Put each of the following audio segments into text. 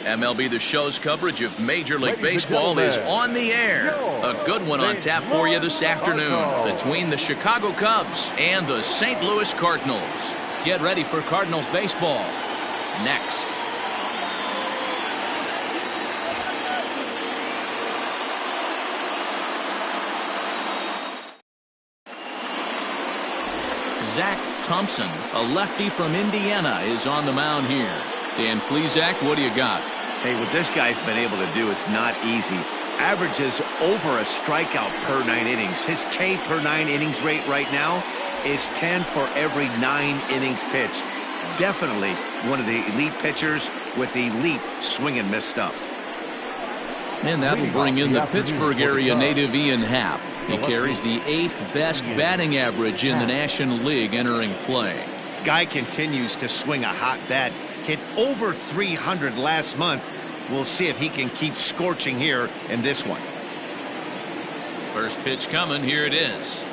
MLB The Show's coverage of Major League Baseball is on the air. A good one on tap for you this afternoon between the Chicago Cubs and the St. Louis Cardinals. Get ready for Cardinals baseball next. Zach Thompson, a lefty from Indiana, is on the mound here. Dan, please, Zach, what do you got? Hey, what this guy's been able to do is not easy. Averages over a strikeout per 9 innings. His K per 9 innings rate right now is 10 for every 9 innings pitched. Definitely one of the elite pitchers with elite swing and miss stuff. And that'll bring in the Pittsburgh area native Ian Happ. He carries the 8th best batting average in the National League entering play. Guy continues to swing a hot bat. Hit over 300 last month. We'll see if he can keep scorching here in this one. First pitch coming. Here it is.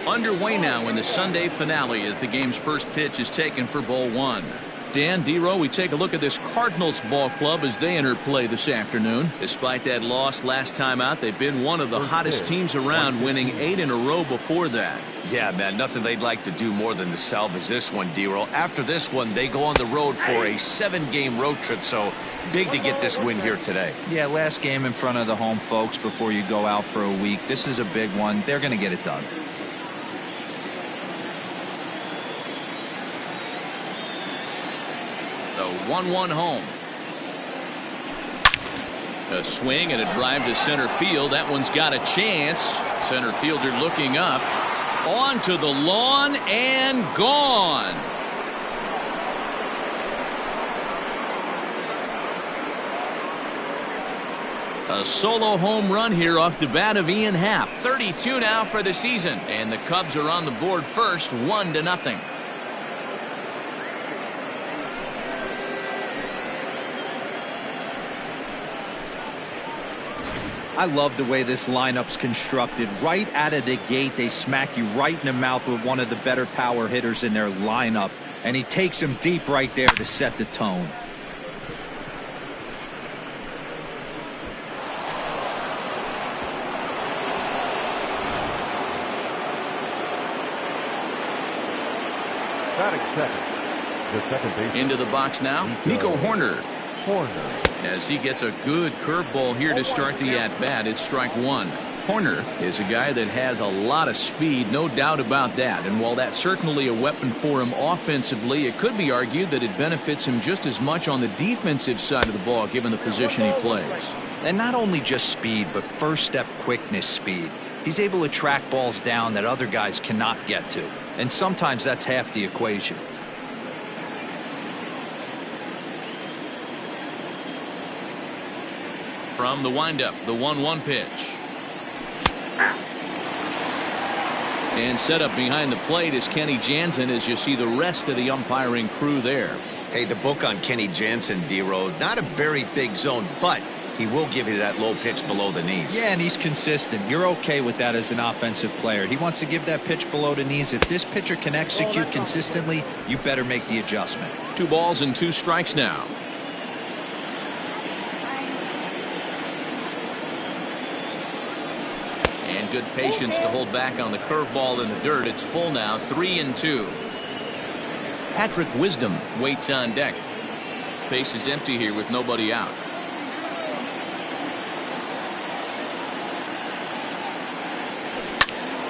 Underway now in the Sunday finale as the game's first pitch is taken for ball 1. Dan, D-Row, we take a look at this Cardinals ball club as they enter play this afternoon. Despite that loss last time out, they've been one of the hottest teams around, winning 8 in a row before that. Yeah, man, nothing they'd like to do more than to salvage this one, D-Row. After this one, they go on the road for a 7-game road trip, so big to get this win here today. Yeah, last game in front of the home folks before you go out for a week. This is a big one. They're going to get it done. The 1-1 home. A swing and a drive to center field. That one's got a chance. Center fielder looking up. Onto the lawn and gone. A solo home run here off the bat of Ian Happ. 32 now for the season. And the Cubs are on the board first, 1-0. I love the way this lineup's constructed. Right out of the gate, they smack you right in the mouth with one of the better power hitters in their lineup. And he takes him deep right there to set the tone. Into the box now, Nico Hoerner. As he gets a good curveball here to start the at-bat, it's strike 1. Hoerner is a guy that has a lot of speed, no doubt about that. And while that's certainly a weapon for him offensively, it could be argued that it benefits him just as much on the defensive side of the ball, given the position he plays. And not only just speed, but first-step quickness speed. He's able to track balls down that other guys cannot get to. And sometimes that's half the equation. From the windup, the 1-1 pitch. And set up behind the plate is Kenny Jansen as you see the rest of the umpiring crew there. Hey, the book on Kenny Jansen, D-Road, not a very big zone, but he will give you that low pitch below the knees. Yeah, and he's consistent. You're okay with that as an offensive player. He wants to give that pitch below the knees. If this pitcher can execute consistently, you better make the adjustment. 2 balls and 2 strikes now. And good patience to hold back on the curveball in the dirt. It's full now, 3-2. Patrick Wisdom waits on deck. Base is empty here with nobody out.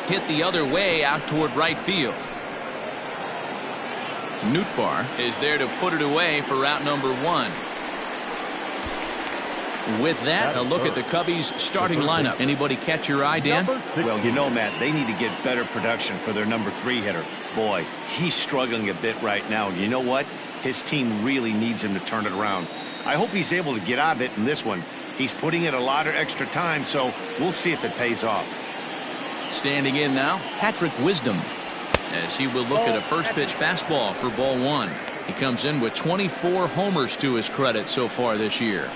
Hit the other way out toward right field. Nootbaar is there to put it away for route number 1. With that, a look at the Cubbies starting lineup. Anybody catch your eye, Dan? Well, you know, Matt, they need to get better production for their number 3 hitter. Boy, he's struggling a bit right now. You know what? His team really needs him to turn it around. I hope he's able to get out of it in this one. He's putting in a lot of extra time, so we'll see if it pays off. Standing in now, Patrick Wisdom, as he will look at a first pitch fastball for ball 1. He comes in with 24 homers to his credit so far this year.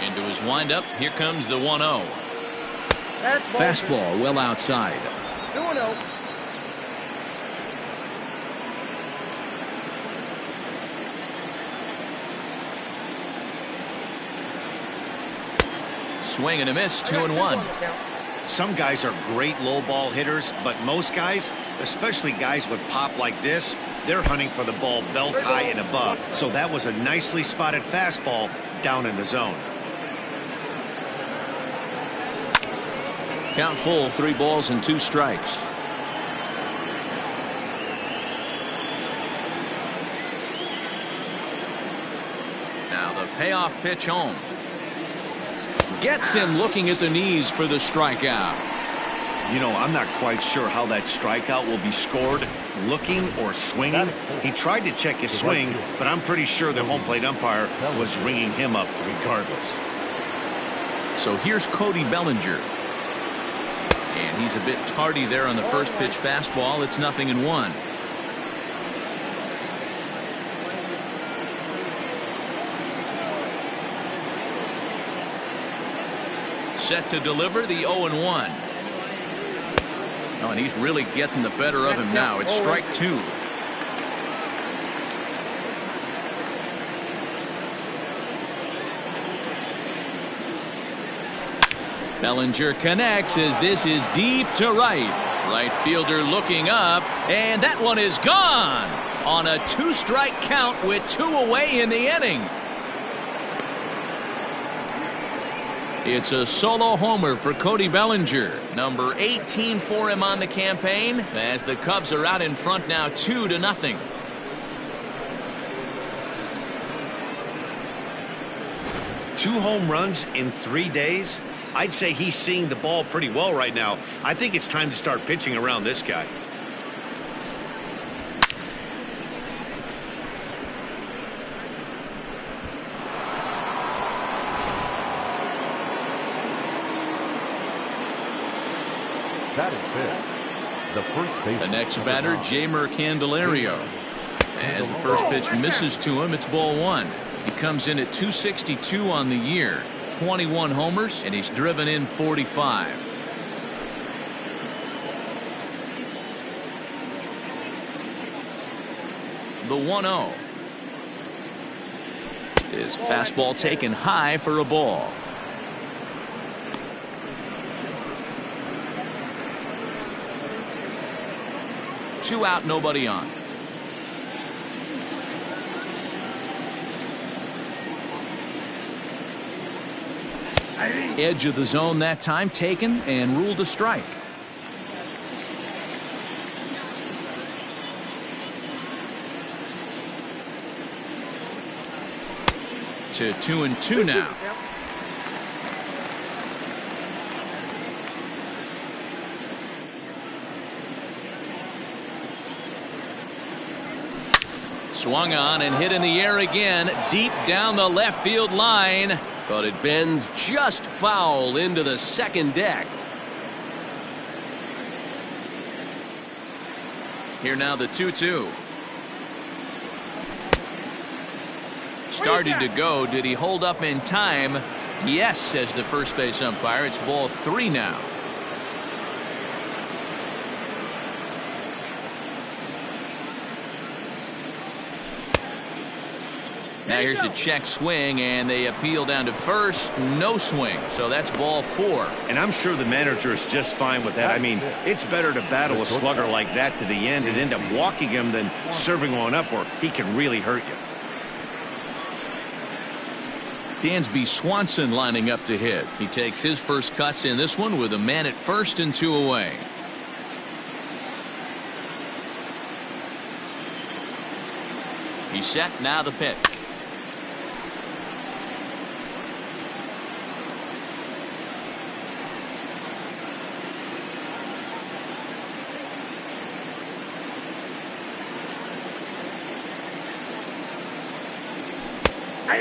Into his windup, here comes the 1-0. Fastball well outside. swing and a miss, 2-1. Some guys are great low ball hitters, but most guys, especially guys with pop like this, they're hunting for the ball belt high and above. So that was a nicely spotted fastball down in the zone. Count full, 3 balls and 2 strikes. Now the payoff pitch home. Gets him looking at the knees for the strikeout. You know, I'm not quite sure how that strikeout will be scored, looking or swinging. He tried to check his swing, but I'm pretty sure the home plate umpire was ringing him up regardless. So here's Cody Bellinger. And he's a bit tardy there on the first pitch fastball. It's 0-1. Set to deliver the 0-1. Oh, and he's really getting the better of him now. It's strike 2. Bellinger connects as this is deep to right. Right fielder looking up, and that one is gone on a 2-strike count with 2 away in the inning. It's a solo homer for Cody Bellinger, number 18 for him on the campaign, as the Cubs are out in front now 2-0. Two home runs in 3 days? I'd say he's seeing the ball pretty well right now. I think it's time to start pitching around this guy. That is the first base. The next batter, Jeimer Candelario. As the first pitch misses to him, it's ball 1. He comes in at 262 on the year, 21 homers, and he's driven in 45. The 1-0. His fastball taken high for a ball. Two out, nobody on. Edge of the zone that time taken and ruled a strike. To 2-2 now. Swung on and hit in the air again, deep down the left field line. But it bends just foul into the second deck. Here now the 2-2. Started to go. Did he hold up in time? Yes, says the first base umpire. It's ball 3 now. Now here's a check swing, and they appeal down to first. No swing, so that's ball 4. And I'm sure the manager is just fine with that. I mean, it's better to battle a slugger like that to the end and end up walking him than serving one up where he can really hurt you. Dansby Swanson lining up to hit. He takes his first cuts in this one with a man at first and 2 away. He's set, now the pitch.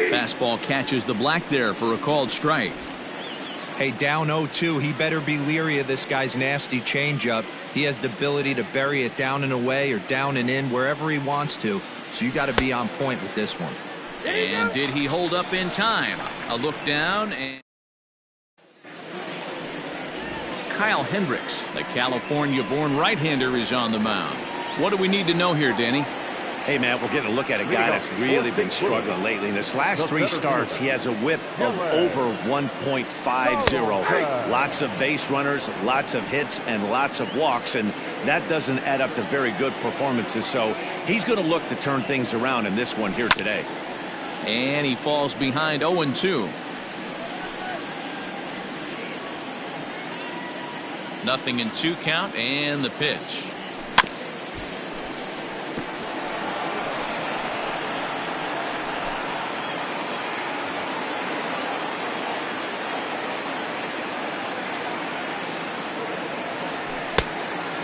Fastball catches the black there for a called strike. Hey, down 0-2. He better be leery of this guy's nasty changeup. He has the ability to bury it down and away or down and in wherever he wants to. So you got to be on point with this one. And did he hold up in time? A look down and Kyle Hendricks, the California-born right-hander, is on the mound. What do we need to know here, Danny? Hey, man, we're getting a look at a guy that's really been struggling lately. In his last 3 starts, he has a whip of over 1.50. Lots of base runners, lots of hits, and lots of walks, and that doesn't add up to very good performances. So he's going to look to turn things around in this one here today. And he falls behind 0-2. Nothing in 2 count, and the pitch.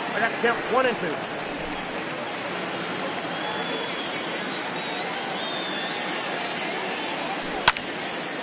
I got to count 1 and 2.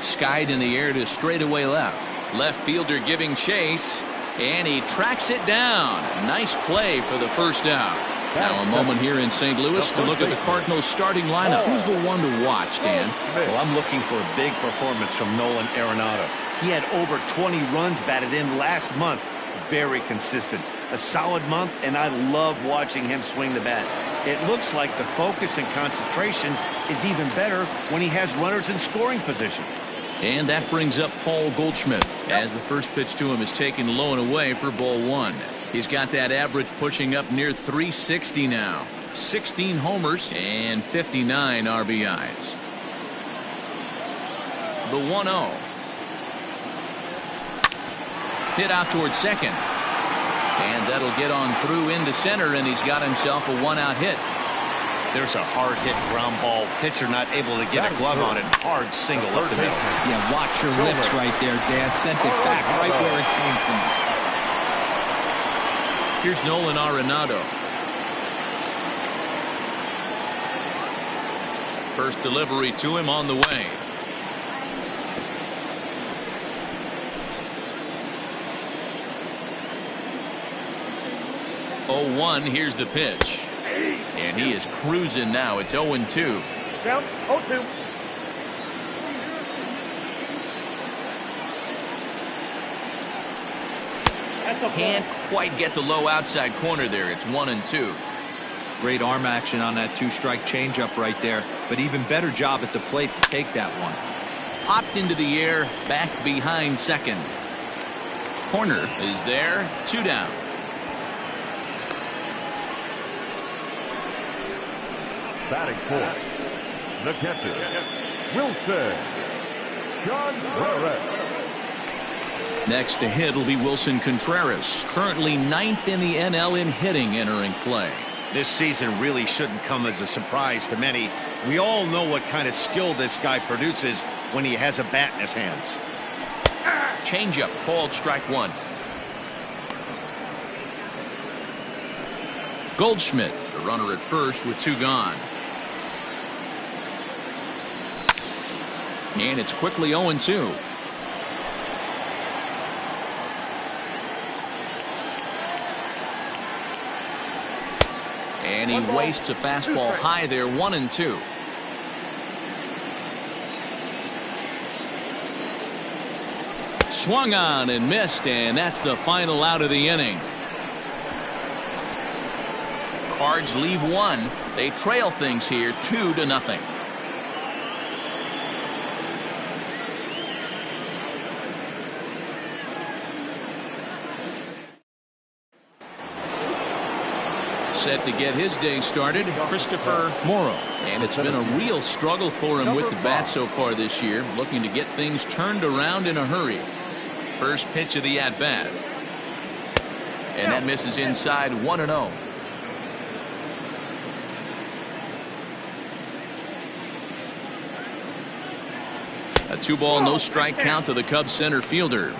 Skied in the air to straightaway left. Left fielder giving chase, and he tracks it down. Nice play for the first out. Now a moment here in St. Louis to look at the Cardinals starting lineup. Who's the one to watch, Dan? Well, I'm looking for a big performance from Nolan Arenado. He had over 20 runs batted in last month. Very consistent. A solid month, and I love watching him swing the bat. It looks like the focus and concentration is even better when he has runners in scoring position. And that brings up Paul Goldschmidt as the first pitch to him is taken low and away for ball 1. He's got that average pushing up near 360 now. 16 homers and 59 RBIs. The 1-0. Hit out towards second. And that'll get on through into center, and he's got himself a 1-out hit. There's a hard hit ground ball. Pitcher not able to get a glove on it. Hard single up the middle. Yeah, watch your lips right there, Dan. Sent it back right where it came from. Here's Nolan Arenado. First delivery to him on the way. Oh, 1, here's the pitch. And he is cruising now. It's 0-2. Count 0-2. Can't quite get the low outside corner there. It's 1-2. Great arm action on that 2-strike changeup right there, but even better job at the plate to take that one. Popped into the air, back behind second. Corner is there. 2 down. Batting fourth, the catcher, Wilson Contreras. Next to hit will be Wilson Contreras, currently 9th in the NL in hitting entering play. This season really shouldn't come as a surprise to many. We all know what kind of skill this guy produces when he has a bat in his hands. Changeup called strike 1. Goldschmidt, the runner at first with 2 gone. And it's quickly 0-2. And he wastes a fastball high there. 1-2. Swung on and missed, and that's the final out of the inning. Cards leave 1. They trail things here 2-0. Set to get his day started, Christopher Morrow. And it's been a real struggle for him with the bat so far this year, looking to get things turned around in a hurry. First pitch of the at-bat. And that misses inside. 1-0. A 2-ball, no-strike count to the Cubs center fielder.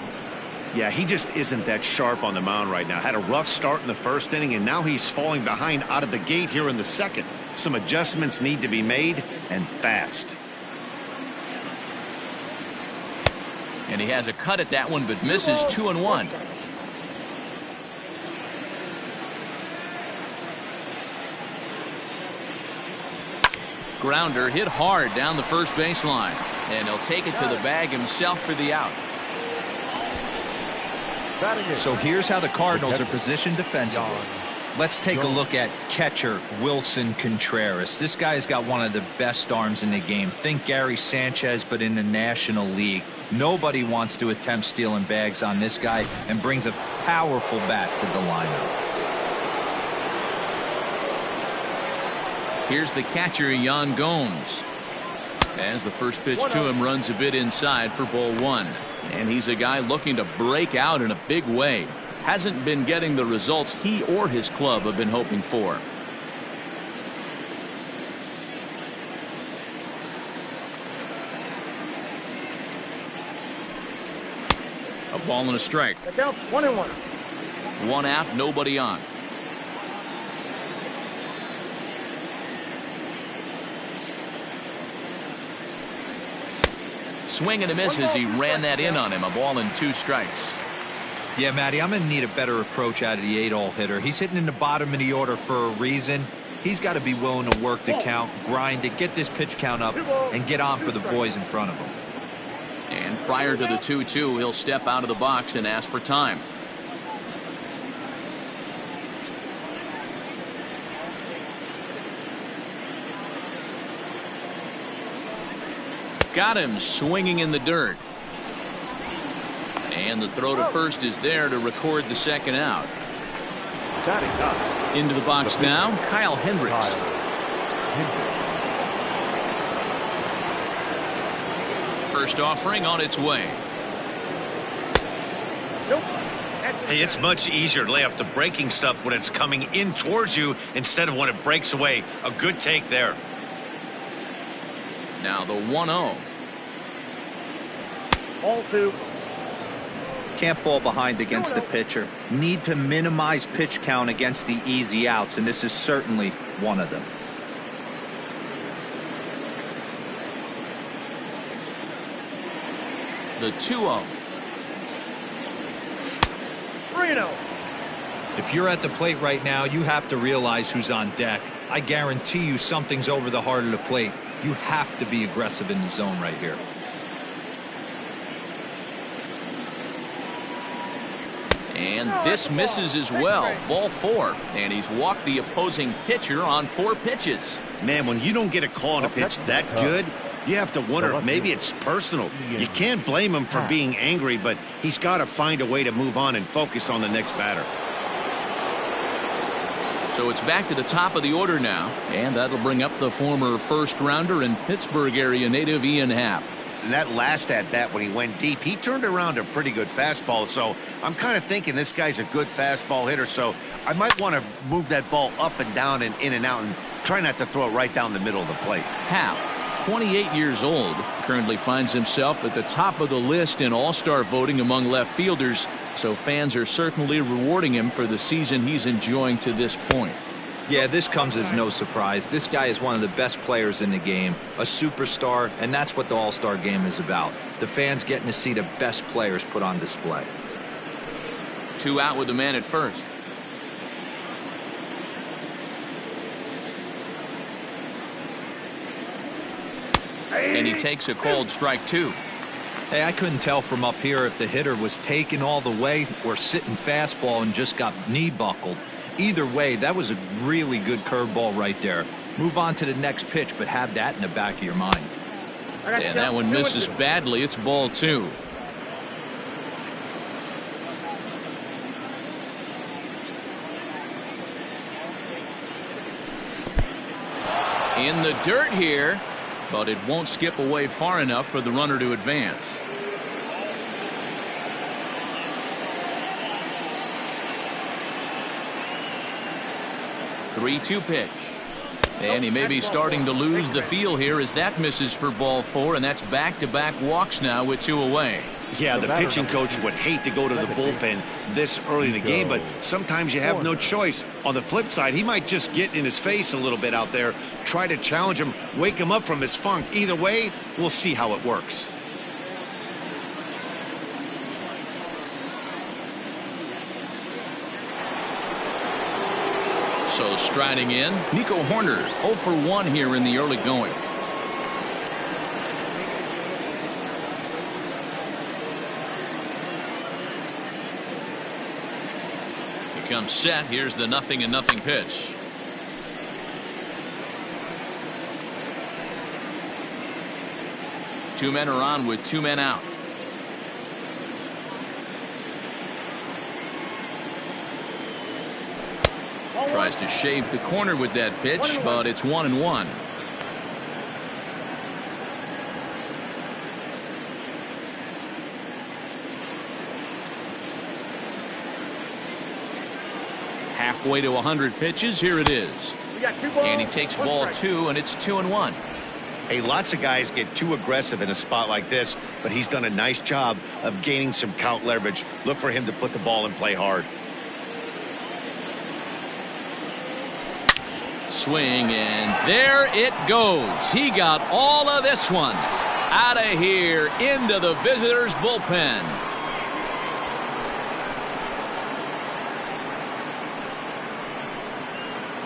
Yeah, he just isn't that sharp on the mound right now. Had a rough start in the first inning, and now he's falling behind out of the gate here in the second. Some adjustments need to be made, and fast. And he has a cut at that one, but misses. 2-1. Grounder hit hard down the first baseline, and he'll take it to the bag himself for the out. So here's how the Cardinals are positioned defensively. Let's take a look at catcher Wilson Contreras. This guy has got one of the best arms in the game. Think Gary Sanchez, but in the National League. Nobody wants to attempt stealing bags on this guy, and brings a powerful bat to the lineup. Here's the catcher, Yan Gomes. As the first pitch to him runs a bit inside for ball one. And he's a guy looking to break out in a big way. Hasn't been getting the results he or his club have been hoping for. A ball and a strike. Down 1-1. One out, nobody on. Swing and a miss as he ran that in on him. A ball and 2 strikes. Yeah, Matty, I'm going to need a better approach out of the 8-hole hitter. He's hitting in the bottom of the order for a reason. He's got to be willing to work the count, grind it, get this pitch count up, and get on for the boys in front of him. And prior to the 2-2, he'll step out of the box and ask for time. Got him swinging in the dirt. And the throw to first is there to record the second out. Into the box now, Kyle Hendricks. First offering on its way. Hey, it's much easier to lay off the breaking stuff when it's coming in towards you instead of when it breaks away. A good take there. Now the 1-0. All 2. Can't fall behind against the pitcher. Need to minimize pitch count against the easy outs, and this is certainly one of them. The 2-0. 3-0. If you're at the plate right now, you have to realize who's on deck. I guarantee you something's over the heart of the plate. You have to be aggressive in the zone right here. And this misses as well. Ball 4. And he's walked the opposing pitcher on 4 pitches. Man, when you don't get a call on a pitch that good, you have to wonder if maybe it's personal. You can't blame him for being angry, but he's got to find a way to move on and focus on the next batter. So it's back to the top of the order now, and that'll bring up the former first-rounder and Pittsburgh area native Ian Happ. And that last at-bat when he went deep, he turned around a pretty good fastball. So I'm kind of thinking this guy's a good fastball hitter. So I might want to move that ball up and down and in and out and try not to throw it right down the middle of the plate. Happ, 28 years old, currently finds himself at the top of the list in all-star voting among left fielders. So fans are certainly rewarding him for the season he's enjoying to this point. Yeah, this comes as no surprise. This guy is one of the best players in the game, a superstar, and that's what the All-Star game is about. The fans getting to see the best players put on display. 2 out with the man at first. And he takes a called strike 2. Hey, I couldn't tell from up here if the hitter was taking all the way or sitting fastball and just got knee buckled. Either way, that was a really good curveball right there. Move on to the next pitch, but have that in the back of your mind. And that one misses badly. It's ball 2. In the dirt here, but it won't skip away far enough for the runner to advance. Three-two pitch. And he may be starting to lose the feel here as that misses for ball 4, and that's back-to-back walks now with 2 away. Yeah, the pitching coach would hate to go to the bullpen this early in the game, but sometimes you have no choice. On the flip side, he might just get in his face a little bit out there, try to challenge him, wake him up from his funk. Either way, we'll see how it works. So striding in, Nico Horner, 0 for 1 here in the early going. comes set. Here's the 0-0 pitch. Two men are on with 2 men out. Tries to shave the corner with that pitch, but it's 1-1. Halfway to 100 pitches. Here it is. And he takes ball 2, and it's 2-1. Hey, lots of guys get too aggressive in a spot like this, but he's done a nice job of gaining some count leverage. Look for him to put the ball in play hard. Swing, and there it goes. He got all of this one out of here into the visitors' bullpen.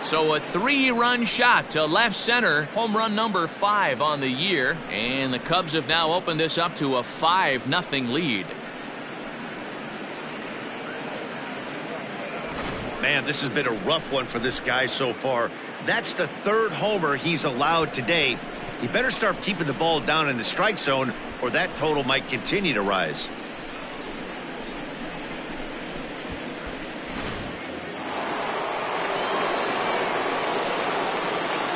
So a 3-run shot to left center, home run number 5 on the year, and the Cubs have now opened this up to a 5-0 lead. Man, this has been a rough one for this guy so far. That's the 3rd homer he's allowed today. He better start keeping the ball down in the strike zone, or that total might continue to rise.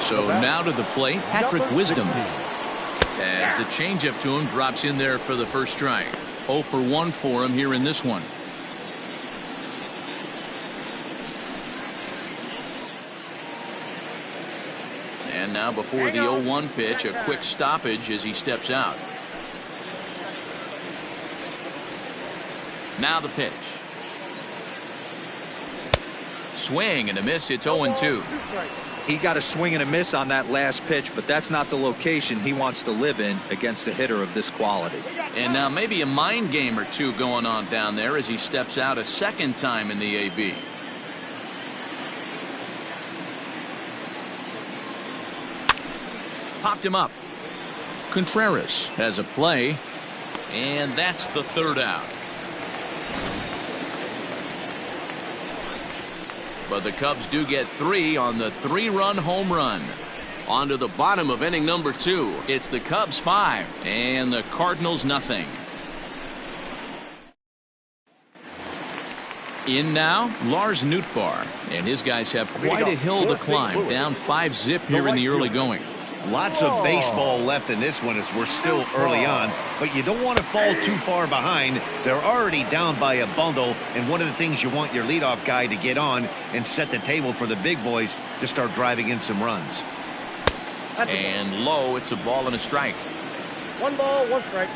So now to the plate, Patrick Wisdom. As the changeup to him drops in there for the first strike. 0 for 1 for him here in this one. And now before the 0-1 pitch, a quick stoppage as he steps out. Now the pitch. Swing and a miss. It's 0-2. He got a swing and a miss on that last pitch, but that's not the location he wants to live in against a hitter of this quality. And now maybe a mind game or two going on down there as he steps out a second time in the AB. Popped him up. Contreras has a play, and that's the 3rd out. But the Cubs do get 3 on the 3-run home run. On to the bottom of inning number 2. It's the Cubs 5 and the Cardinals nothing. In now, Lars Nootbaar, and his guys have quite a hill to climb, down 5-zip here in the early going. Lots of baseball left in this one as we're still early on, but you don't want to fall too far behind. They're already down by a bundle, and one of the things you want your leadoff guy to get on and set the table for the big boys to start driving in some runs. And low, it's a ball and a strike. 1 ball, 1 strike.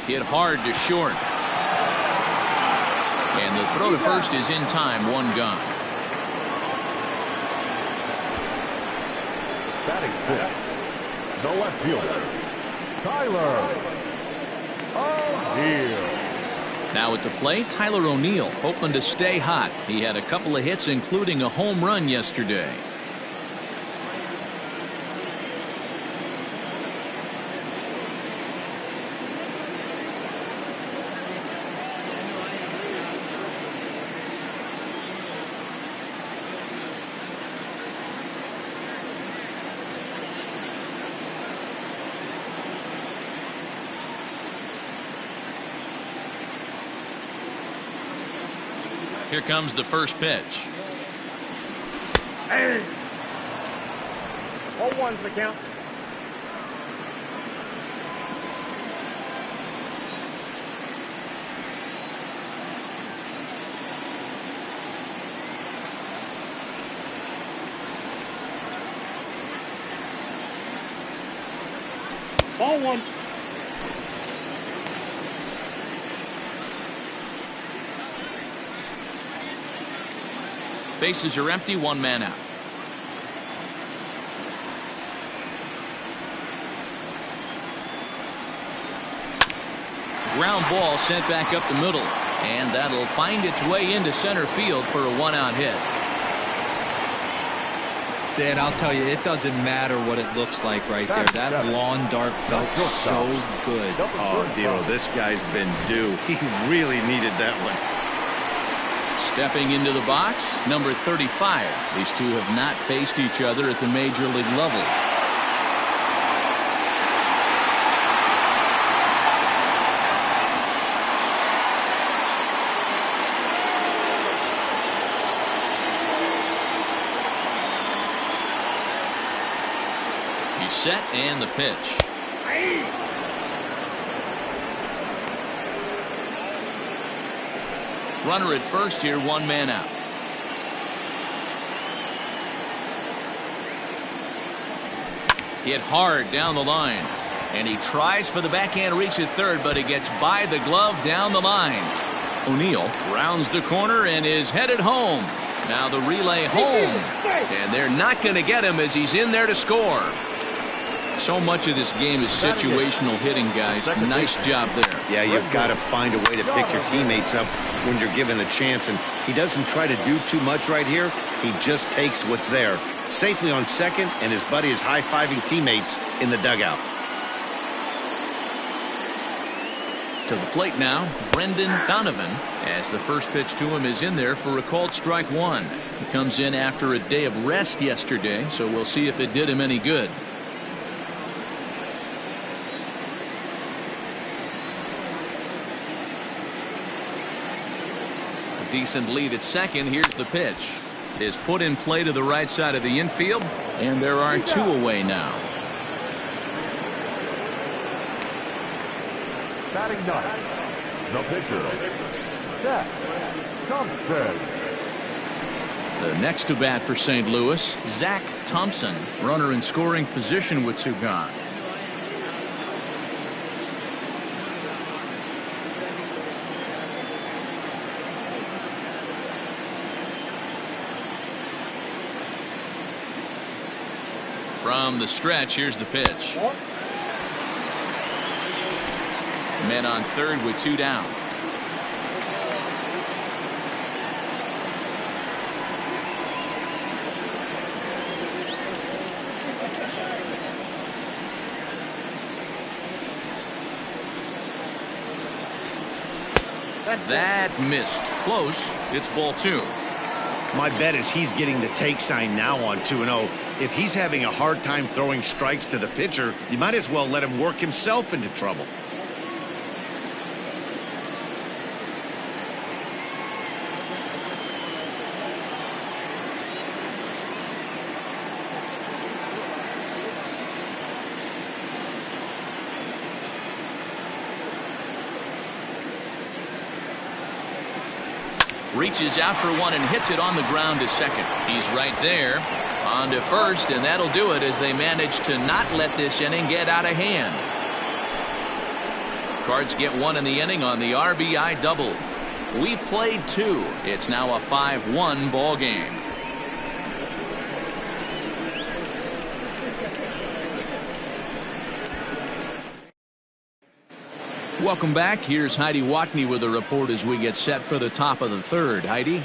Hit hard to short. And the throw to first is in time, 1 gone. Batting 5th, the left fielder, Tyler O'Neill. Now at the plate, Tyler O'Neill hoping to stay hot. He had a couple of hits, including a home run yesterday. Here comes the first pitch. Hey. 0-1's the count. Ball 1. Bases are empty, 1 man out. Ground ball sent back up the middle, and that'll find its way into center field for a 1-out hit. Dan, I'll tell you, it doesn't matter what it looks like right there. That lawn dart felt so good. Oh, Dero, this guy's been due. He really needed that one. Stepping into the box, number 35. These two have not faced each other at the major league level. He's set and the pitch. Runner at first here, one man out. Hit hard down the line. And he tries for the backhand reach at third, but he gets by the glove down the line. O'Neill rounds the corner and is headed home. Now the relay home. And they're not going to get him as he's in there to score. So much of this game is situational hitting, guys. Nice job there. Yeah, you've got to find a way to pick your teammates up when you're given the chance, and he doesn't try to do too much right here. He just takes what's there. Safely on second, and his buddy is high-fiving teammates in the dugout. To the plate now, Brendan Donovan, as the first pitch to him is in there for a called strike one. He comes in after a day of rest yesterday, so we'll see if it did him any good. Decent lead at second. Here's the pitch. Is put in play to the right side of the infield, and there are two away now. Batting ninth, the pitcher, Thompson. The next to bat for St. Louis, Thompson, runner in scoring position with two gone. From the stretch, here's the pitch. Men on third with two down. That missed. Close. It's ball two. My bet is he's getting the take sign now on 2-0. If he's having a hard time throwing strikes to the pitcher, you might as well let him work himself into trouble. Reaches out for one and hits it on the ground to second. He's right there. On to first, and that'll do it as they manage to not let this inning get out of hand. Cards get one in the inning on the RBI double. We've played two. It's now a 5-1 ball game. Welcome back. Here's Heidi Watney with a report as we get set for the top of the third. Heidi?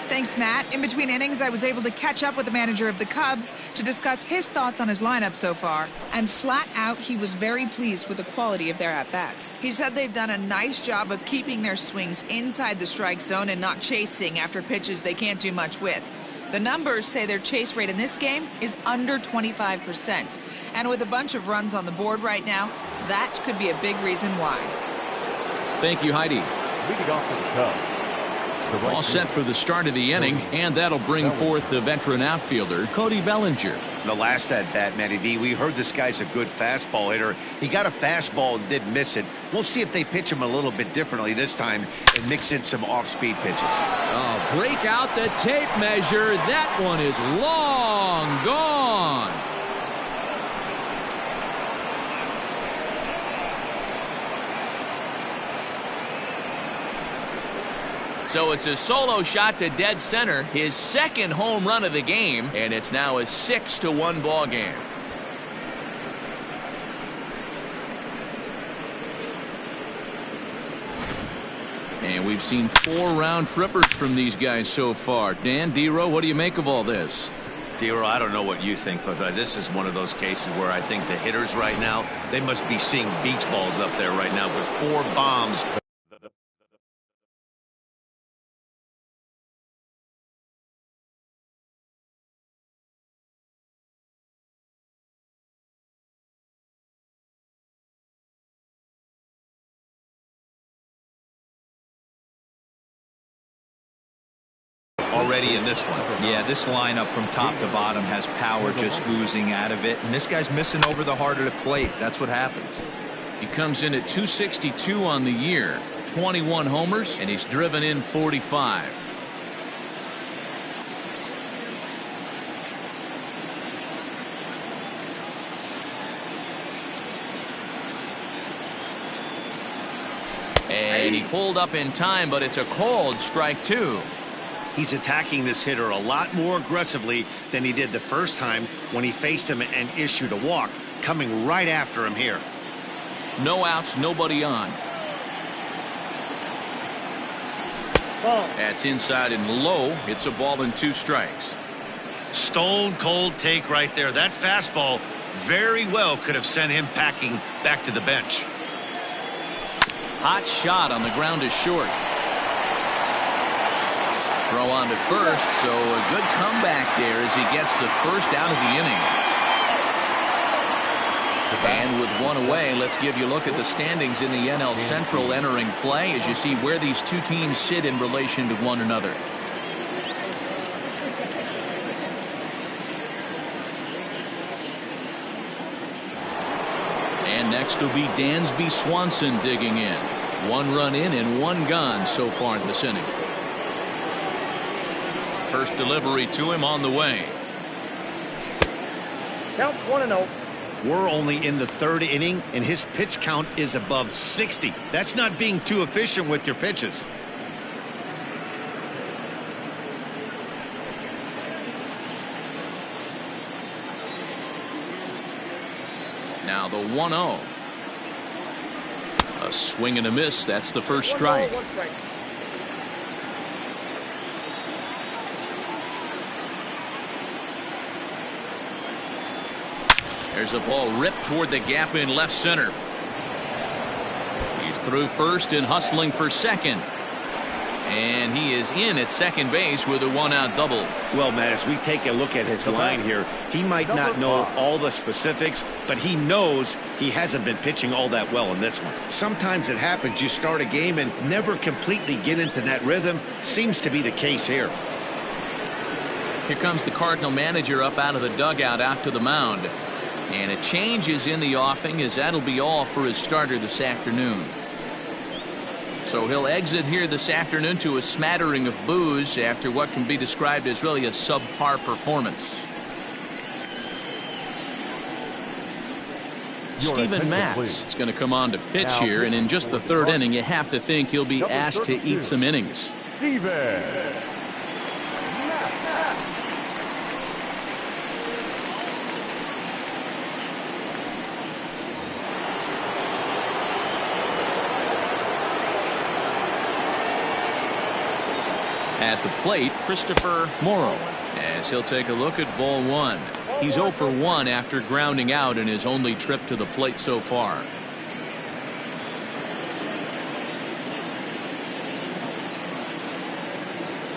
Thanks, Matt. In between innings, I was able to catch up with the manager of the Cubs to discuss his thoughts on his lineup so far. And flat out, he was very pleased with the quality of their at-bats. He said they've done a nice job of keeping their swings inside the strike zone and not chasing after pitches they can't do much with. The numbers say their chase rate in this game is under 25%. And with a bunch of runs on the board right now, that could be a big reason why. Thank you, Heidi. Leading off for the Cubs. All set for the start of the inning, and that'll bring forth the veteran outfielder, Cody Bellinger. The last at bat, Matty V, we heard this guy's a good fastball hitter. He got a fastball and did miss it. We'll see if they pitch him a little bit differently this time and mix in some off-speed pitches. Oh, break out the tape measure. That one is long gone. So it's a solo shot to dead center, his second home run of the game, and it's now a 6-1 ball game. And we've seen 4 round trippers from these guys so far. Dan, Dero, what do you make of all this? Dero, I don't know what you think, but this is one of those cases where I think the hitters right now, they must be seeing beach balls up there right now with 4 bombs. Already in this one. Yeah, this lineup from top to bottom has power just oozing out of it, and this guy's missing over the heart of the plate. That's what happens. He comes in at 262 on the year, 21 homers, and he's driven in 45. And he pulled up in time, but it's a called strike 2. He's attacking this hitter a lot more aggressively than he did the first time when he faced him and issued a walk, coming right after him here. No outs, nobody on. Ball. That's inside and low. It's a ball and 2 strikes. Stone cold take right there. That fastball very well could have sent him packing back to the bench. Hot shot on the ground is short. Throw on to first, so a good comeback there as he gets the first out of the inning. And with 1 away, let's give you a look at the standings in the NL Central entering play as you see where these 2 teams sit in relation to one another. And next will be Dansby Swanson digging in. 1 run in and 1 gone so far in this inning. First delivery to him on the way. Count 1-0. We're only in the 3rd inning, and his pitch count is above 60. That's not being too efficient with your pitches. Now the 1-0. A swing and a miss. That's the first strike. 1 strike. There's a ball ripped toward the gap in left center. He's through first and hustling for second. And he is in at second base with a 1-out double. Well, Matt, as we take a look at his line here, he might not know all the specifics, but he knows he hasn't been pitching all that well in this one. Sometimes it happens. You start a game and never completely get into that rhythm. Seems to be the case here. Here comes the Cardinal manager up out of the dugout out to the mound. And a change is in the offing as that'll be all for his starter this afternoon. So he'll exit here this afternoon to a smattering of boos after what can be described as really a subpar performance. Stephen Matz is going to come on to pitch here, and in just the 3rd inning, you have to think he'll be asked to eat some innings. Steven. At the plate, Christopher Morrow, as he'll take a look at ball 1. He's 0 for 1 after grounding out in his only trip to the plate so far.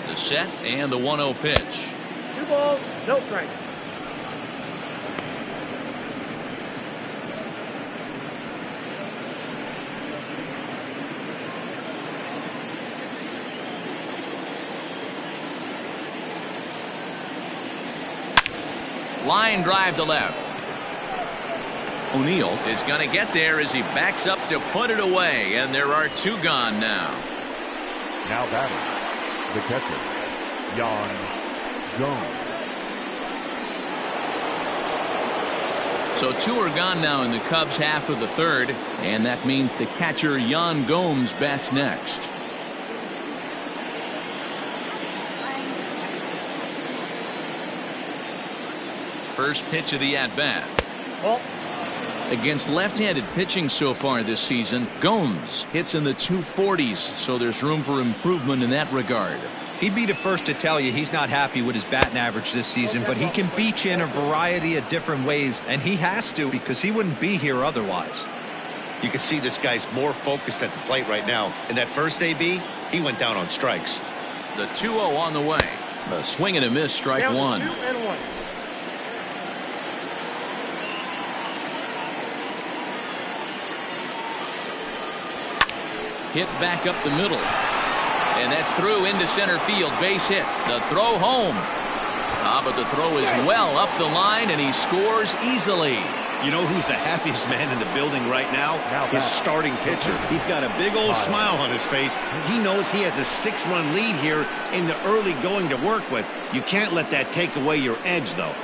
The set and the 1-0 pitch. 2 balls, no strike. Line drive to left. O'Neill is going to get there as he backs up to put it away, and there are 2 gone now. Now batting, the catcher, Yan Gomes. So 2 are gone now in the Cubs half of the 3rd, and that means the catcher Yan Gomes bats next. First pitch of the at-bat. Ball. Against left-handed pitching so far this season, Gomes hits in the 240s, so there's room for improvement in that regard. He'd be the first to tell you he's not happy with his batting average this season, but he can beat you in a variety of different ways, and he has to because he wouldn't be here otherwise. You can see this guy's more focused at the plate right now. In that first AB, he went down on strikes. The 2-0 on the way. A swing and a miss, strike Down to one. 2-1. Hit back up the middle. And that's through into center field. Base hit. The throw home. But the throw is well up the line, and he scores easily. You know who's the happiest man in the building right now? His starting pitcher. He's got a big old smile on his face. He knows he has a 6-run lead here in the early going to work with. You can't let that take away your edge, though.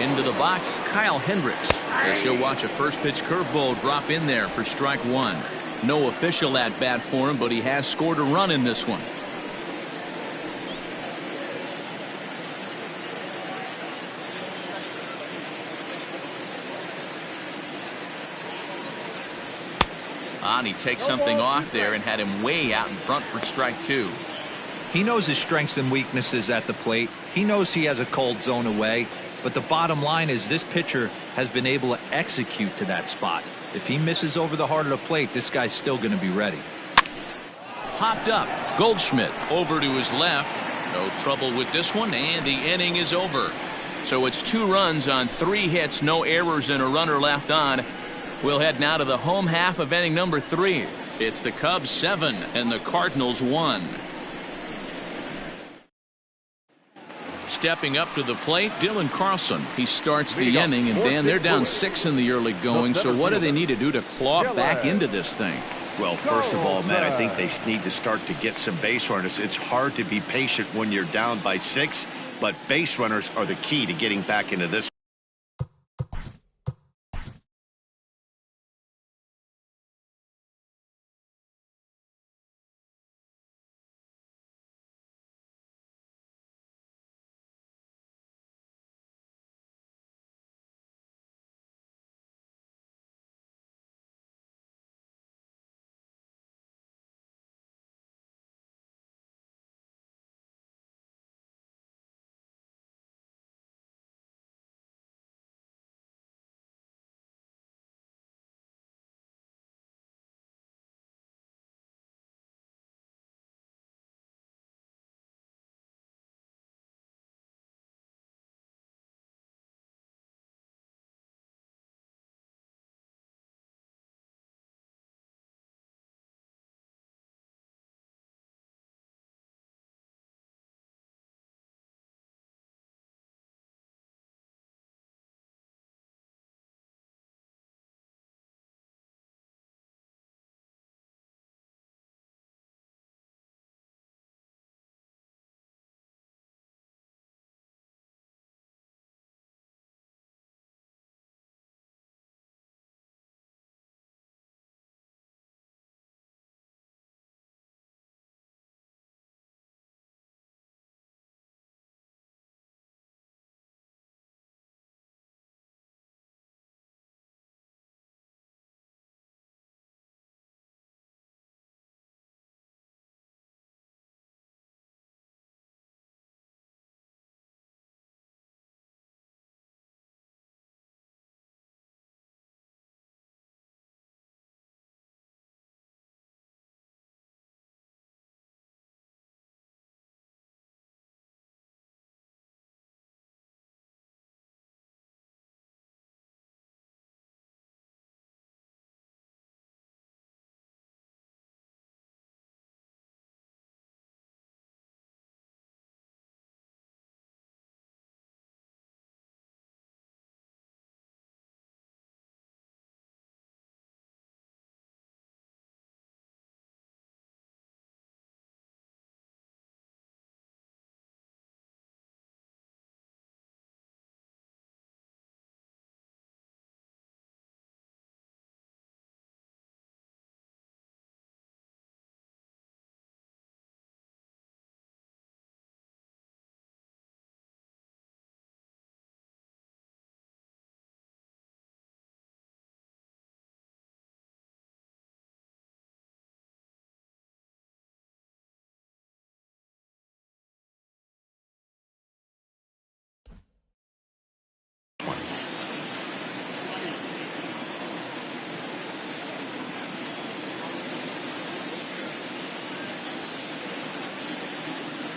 Into the box, Kyle Hendricks. As you'll watch a first pitch curveball drop in there for strike one. No official at bat for him, but he has scored a run in this one. And he takes something off there and had him way out in front for strike two. He knows his strengths and weaknesses at the plate. He knows he has a cold zone away. But the bottom line is this pitcher has been able to execute to that spot. If he misses over the heart of the plate, this guy's still going to be ready. Popped up. Goldschmidt over to his left. No trouble with this one, and the inning is over. So it's 2 runs on 3 hits, no errors, and a runner left on. We'll head now to the home half of inning number 3. It's the Cubs 7 and the Cardinals 1. Stepping up to the plate, Dylan Carlson. He starts the inning, and Dan, they're down 6 in the early going. So what do they need to do to claw back into this thing? Well, first of all, Matt, I think they need to start to get some base runners. It's hard to be patient when you're down by 6, but base runners are the key to getting back into this.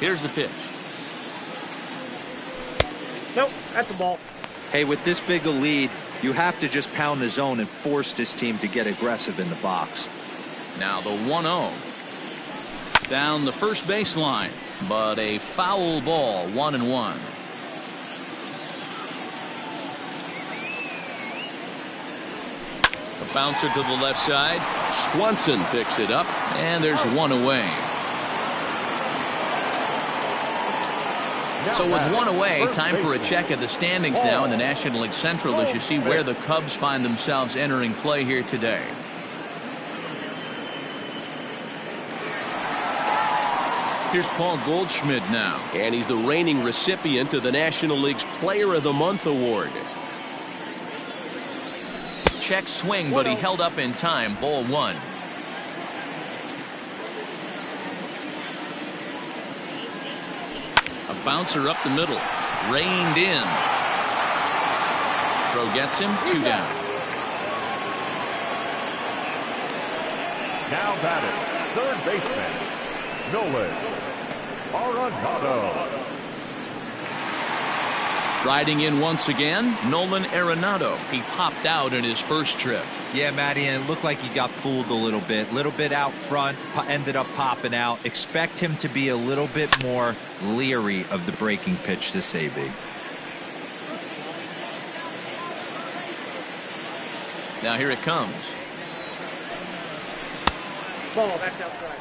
Here's the pitch. Nope, that's the ball. Hey, with this big a lead, you have to just pound the zone and force this team to get aggressive in the box. Now the 1-0. Down the first baseline, but a foul ball, 1-1. A bouncer to the left side. Swanson picks it up, and there's one away. So with one away, time for a check of the standings now in the National League Central as you see where the Cubs find themselves entering play here today. Here's Paul Goldschmidt now. And he's the reigning recipient of the National League's Player of the Month award. Check swing, but he held up in time. Ball 1. A bouncer up the middle. Reined in. Throw gets him. 2 down. Now batting, third baseman, Nolan Arenado. Riding in once again, Nolan Arenado. He popped out in his first trip. Yeah, Matty, and it looked like he got fooled a little bit out front, ended up popping out. Expect him to be a little bit more leery of the breaking pitch this AB. Now here it comes. Ball, that's outside.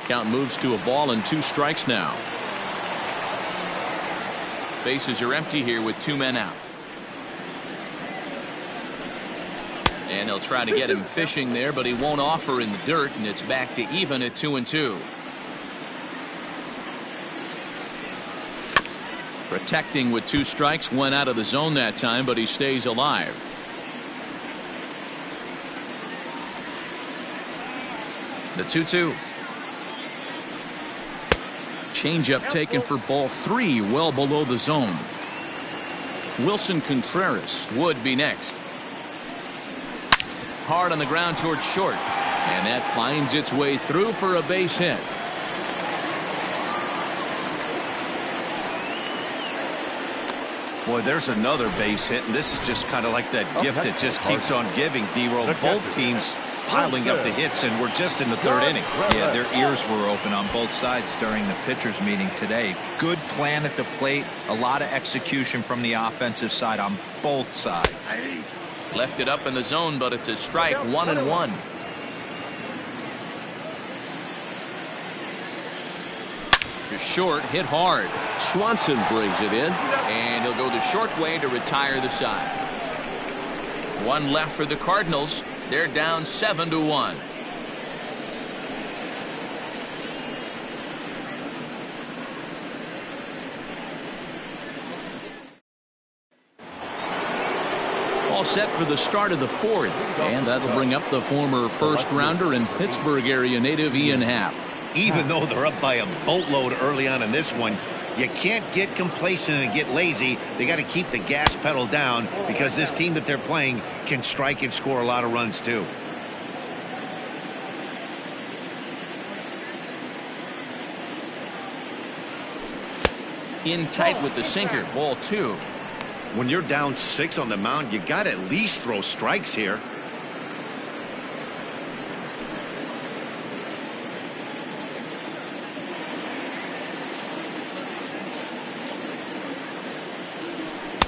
Count moves to a ball and 2 strikes now. Bases are empty here with 2 men out. And they'll try to get him fishing there, but he won't offer in the dirt, and it's back to even at 2-2. Protecting with 2 strikes, went out of the zone that time, but he stays alive. The 2-2. Changeup taken for ball 3, well below the zone. Wilson Contreras would be next. Hard on the ground towards short, and that finds its way through for a base hit. Boy, there's another base hit, and this is just kind of like that gift that just keeps on giving, D-Roll. Both teams piling up the hits, and we're just in the 3rd inning. Yeah, their ears were open on both sides during the pitchers meeting today. Good plan at the plate, a lot of execution from the offensive side on both sides. Left it up in the zone, but it's a strike. 1-1. To short, hit hard. Swanson brings it in. And he'll go the short way to retire the side. 1 left for the Cardinals. They're down 7-1. All set for the start of the 4th, and that'll bring up the former first-rounder and Pittsburgh area native Ian Happ. Even though they're up by a boatload early on in this one, you can't get complacent and get lazy. They got to keep the gas pedal down because this team that they're playing can strike and score a lot of runs too. In tight with the sinker. Ball 2. When you're down 6 on the mound, you got to at least throw strikes here.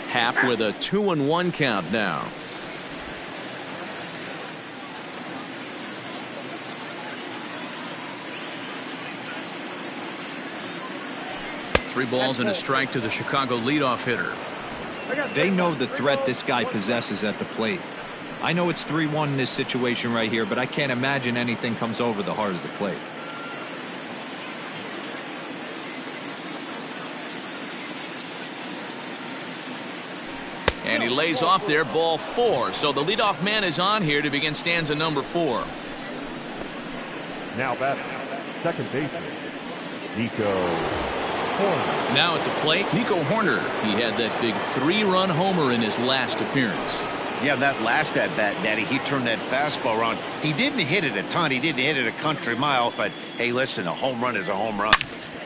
Happ with a 2-1 count now. Three balls and a strike to the Chicago leadoff hitter. They know the threat this guy possesses at the plate. I know it's 3-1 in this situation right here, but I can't imagine anything comes over the heart of the plate. And he lays off there, ball 4. So the leadoff man is on here to begin stanza number 4. Now batting, second baseman, Nico Horner. Now at the plate, Nico Horner. He had that big 3-run homer in his last appearance. Yeah, that last at bat, Daddy, he turned that fastball around. He didn't hit it a ton. He didn't hit it a country mile. But, hey, listen, a home run is a home run.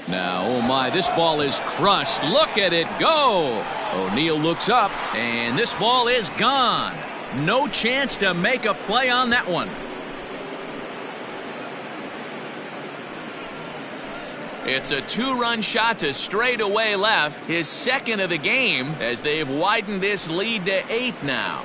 Now, oh my, this ball is crushed. Look at it go. O'Neill looks up, and this ball is gone. No chance to make a play on that one. It's a two-run shot to straightaway left, his second of the game, as they've widened this lead to 8 now.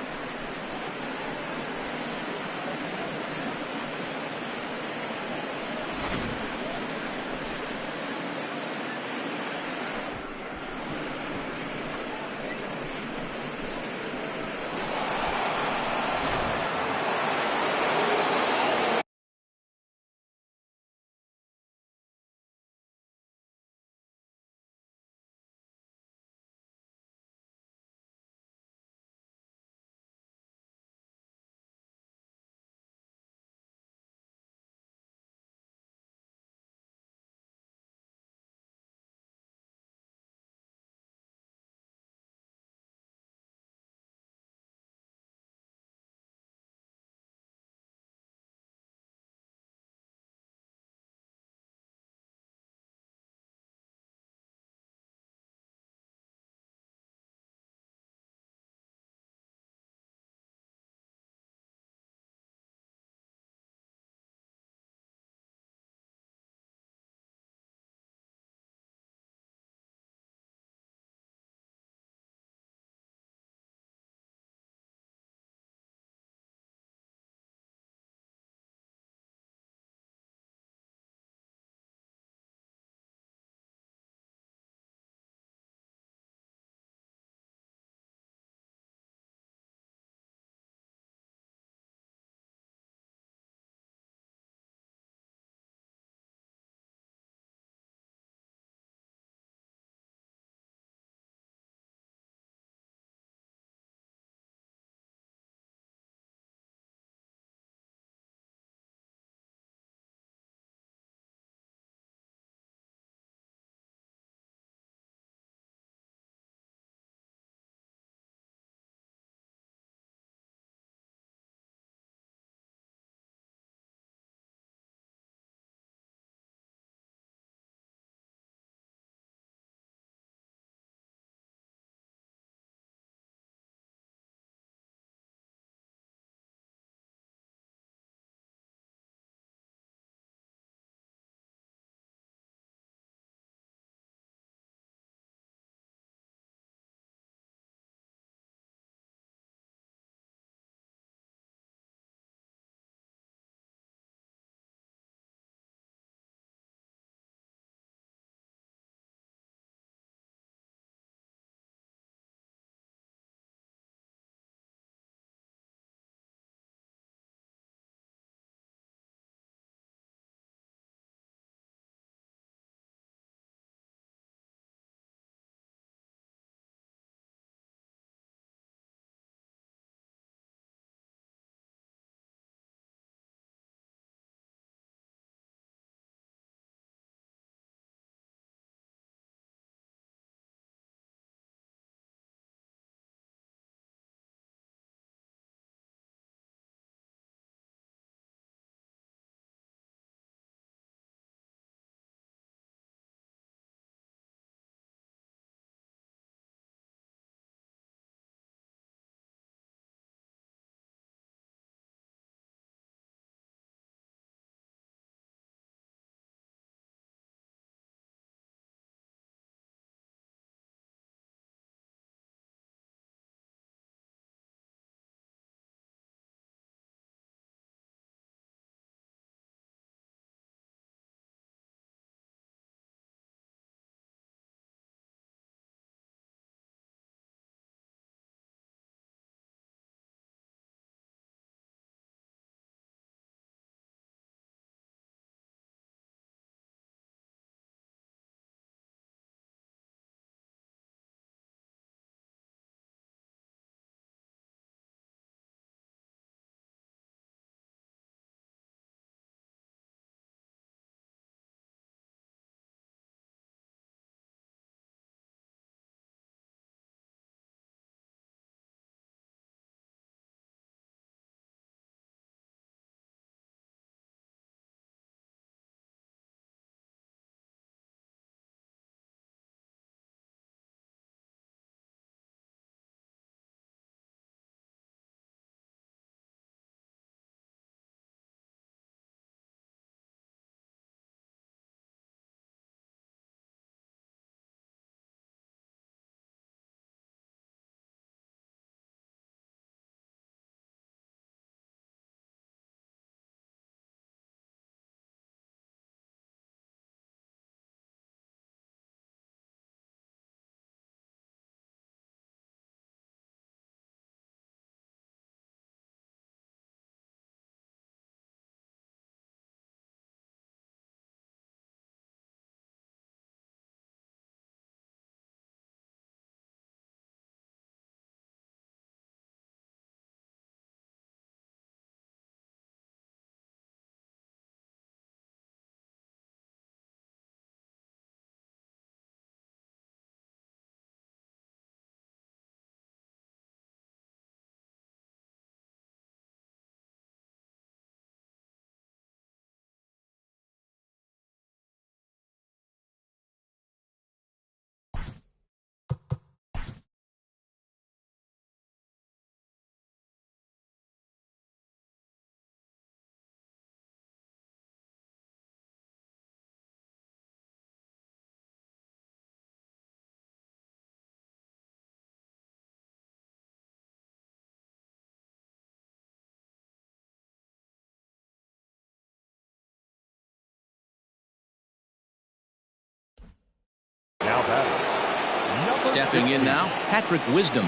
Stepping in now, Patrick Wisdom.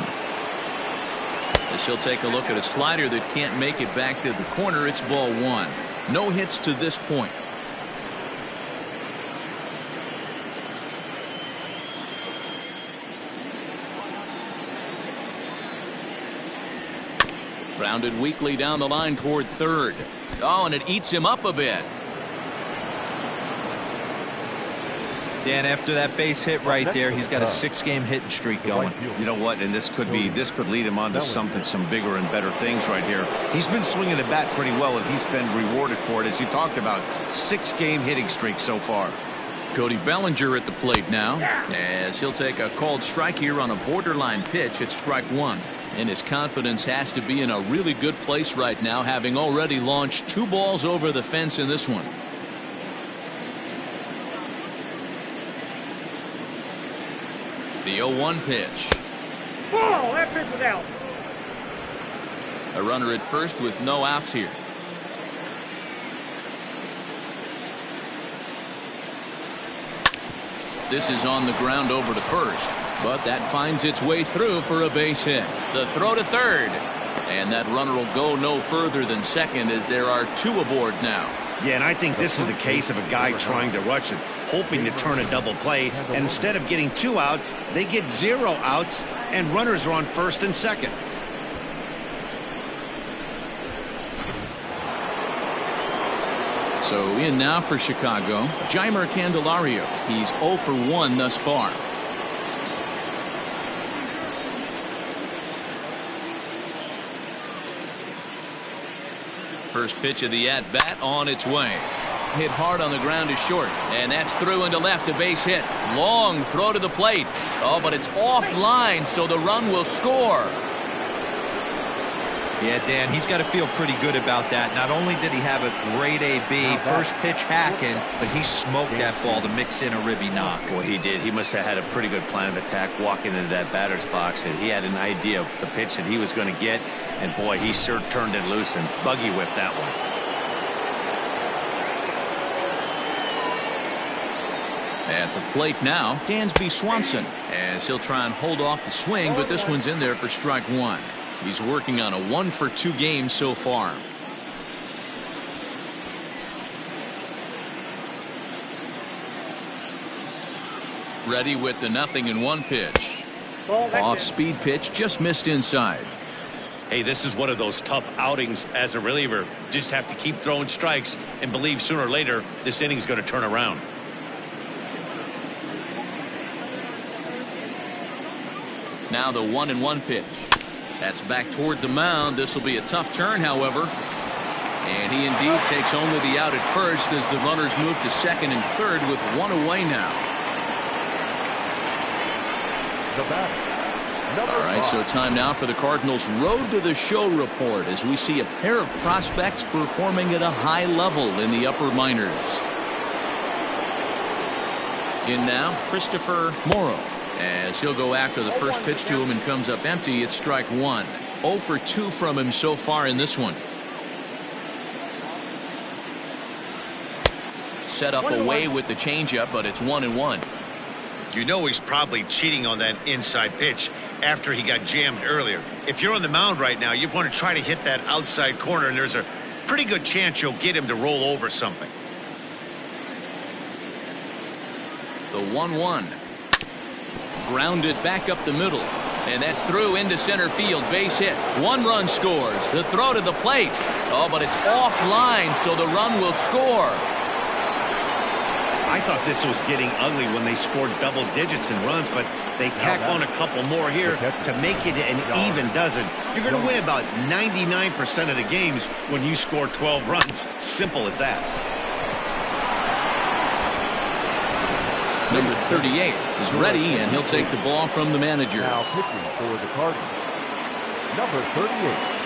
As he'll take a look at a slider that can't make it back to the corner. It's ball one. No hits to this point. Grounded weakly down the line toward third. Oh, and it eats him up a bit. Dan, after that base hit right there, he's got a 6-game hitting streak going. You know what? And this could lead him on to some bigger and better things right here. He's been swinging the bat pretty well, and he's been rewarded for it, as you talked about. 6-game hitting streak so far. Cody Bellinger at the plate now, as he'll take a called strike here on a borderline pitch at strike one. And his confidence has to be in a really good place right now, having already launched 2 balls over the fence in this one. The 0-1 pitch. Ball, that pitch was out. A runner at first with no outs here. This is on the ground over to first, but that finds its way through for a base hit. The throw to third, and that runner will go no further than second, as there are 2 aboard now. Yeah, and I think this is the case of a guy trying to rush it, hoping to turn a double play, and instead of getting 2 outs, they get 0 outs, and runners are on first and second. So in now for Chicago, Jeimer Candelario. He's 0 for 1 thus far. First pitch of the at-bat on its way. Hit hard on the ground is short, and that's through into left, a base hit. Long throw to the plate. Oh, but it's offline, so the run will score. Yeah, Dan, he's got to feel pretty good about that. Not only did he have a great AB, first pitch hacking, but he smoked that ball to mix in a ribby knock. Boy, he did. He must have had a pretty good plan of attack walking into that batter's box, and he had an idea of the pitch that he was going to get, and boy, he sure turned it loose and buggy whipped that one. At the plate now, Dansby Swanson, as he'll try and hold off the swing, but this one's in there for strike one. He's working on a 1 for 2 game so far. Ready with the 0-1 pitch. Off speed pitch, just missed inside. Hey, this is one of those tough outings as a reliever. Just have to keep throwing strikes and believe sooner or later this inning's going to turn around. Now the 1-1 pitch. That's back toward the mound. This will be a tough turn, however. And he indeed takes home with the out at first as the runners move to second and third with 1 away now. The batter, All right, so time now for the Cardinals' Road to the Show report as we see a pair of prospects performing at a high level in the upper minors. In now, Christopher Morrow, as he'll go after the first pitch to him and comes up empty. It's strike one. 0 for 2 from him so far in this one. Set up away with the changeup, but it's 1-1. You know he's probably cheating on that inside pitch after he got jammed earlier. If you're on the mound right now, you want to try to hit that outside corner, and there's a pretty good chance you'll get him to roll over something. The 1-1. Grounded back up the middle, and that's through into center field. Base hit. 1 run scores. The throw to the plate. Oh, but it's offline, so the run will score. I thought this was getting ugly when they scored double digits in runs, but they tack on a couple more here to make it an even dozen. You're going to win about 99% of the games when you score 12 runs. Simple as that. Number 38 is ready, and he'll take the ball from the manager. now pitching for the Cardinals, number 38.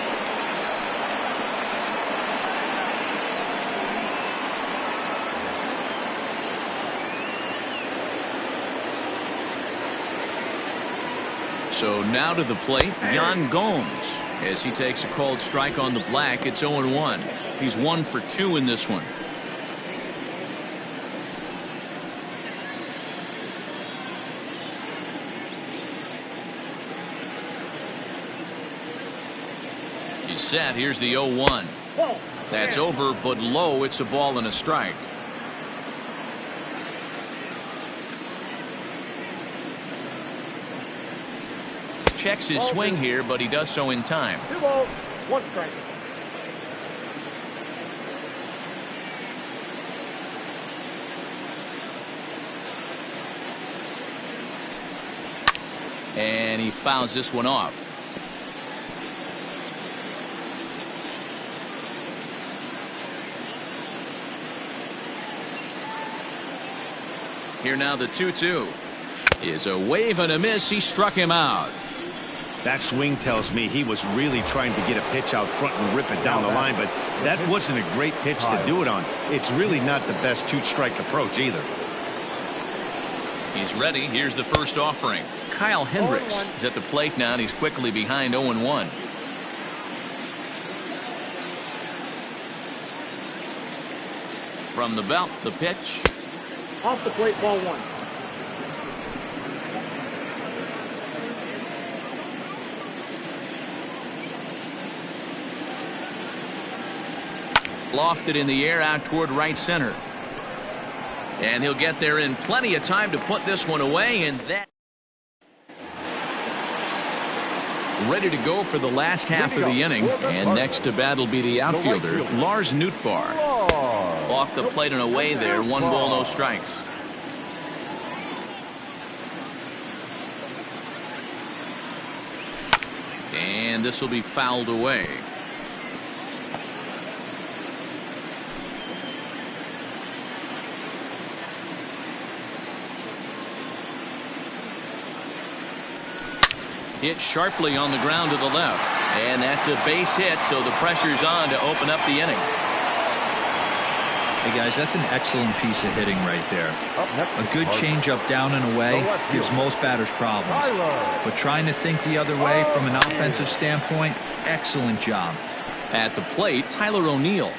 So now to the plate, Yan Gomes, as he takes a called strike on the black. It's 0-1. He's 1 for 2 in this one. He's set. Here's the 0-1. That's over, but low. It's a ball and a strike. Checks his swing here, but he does so in time. 2 balls, 1 strike. And he fouls this one off. Here now the 2-2 is a wave and a miss. He struck him out. That swing tells me he was really trying to get a pitch out front and rip it down the line, but that wasn't a great pitch to do it on. It's really not the best 2-strike approach either. He's ready. Here's the first offering. Kyle Hendricks is at the plate now, and he's quickly behind 0-1. From the belt, the pitch. Off the plate, ball 1. Lofted in the air out toward right center. And he'll get there in plenty of time to put this one away, and that ready to go for the last half of the inning. And next to bat will be the outfielder, Lars Nootbaar. Off the plate and away there. 1 ball, no strikes. And this will be fouled away. Hit sharply on the ground to the left. And that's a base hit, so the pressure's on to open up the inning. Hey guys, that's an excellent piece of hitting right there. A good changeup down and away gives most batters problems. But trying to think the other way from an offensive standpoint, excellent job. At the plate, Tyler O'Neill.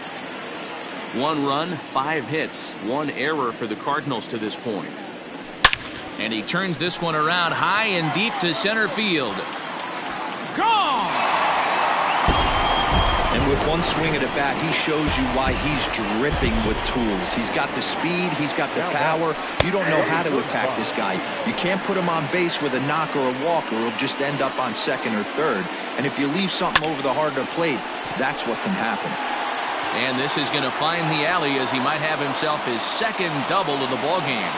1 run, 5 hits, 1 error for the Cardinals to this point. And he turns this one around high and deep to center field. Gone! And with 1 swing at a bat, he shows you why he's dripping with tools. He's got the speed, he's got the power. You don't know how to attack this guy. You can't put him on base with a knock or a walk, or he'll just end up on second or third. And if you leave something over the heart of the plate, that's what can happen. And this is going to find the alley as he might have himself his 2nd double of the ball game.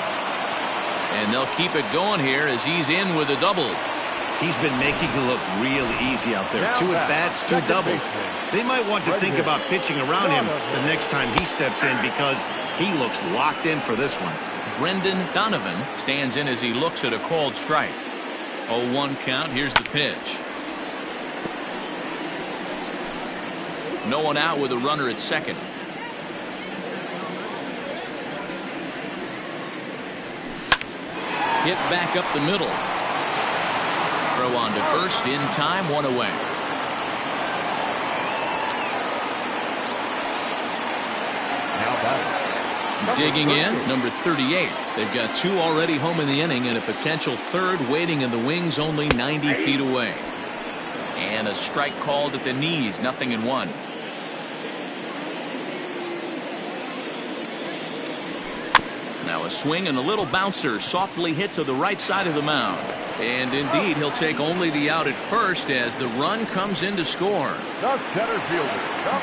And they'll keep it going here as he's in with a double. He's been making it look real easy out there. 2 at-bats, 2 doubles. They might want to think about pitching around him the next time he steps in, because he looks locked in for this one. Brendan Donovan stands in as he looks at a called strike. 0-1 count. Here's the pitch. No one out with a runner at second. Hit back up the middle. Throw on to first in time, 1 away. Digging in, number 38. They've got 2 already home in the inning and a potential 3rd waiting in the wings, only 90 feet away. And a strike called at the knees, 0-1. Now a swing and a little bouncer softly hit to the right side of the mound. And indeed, he'll take only the out at first as the run comes in to score.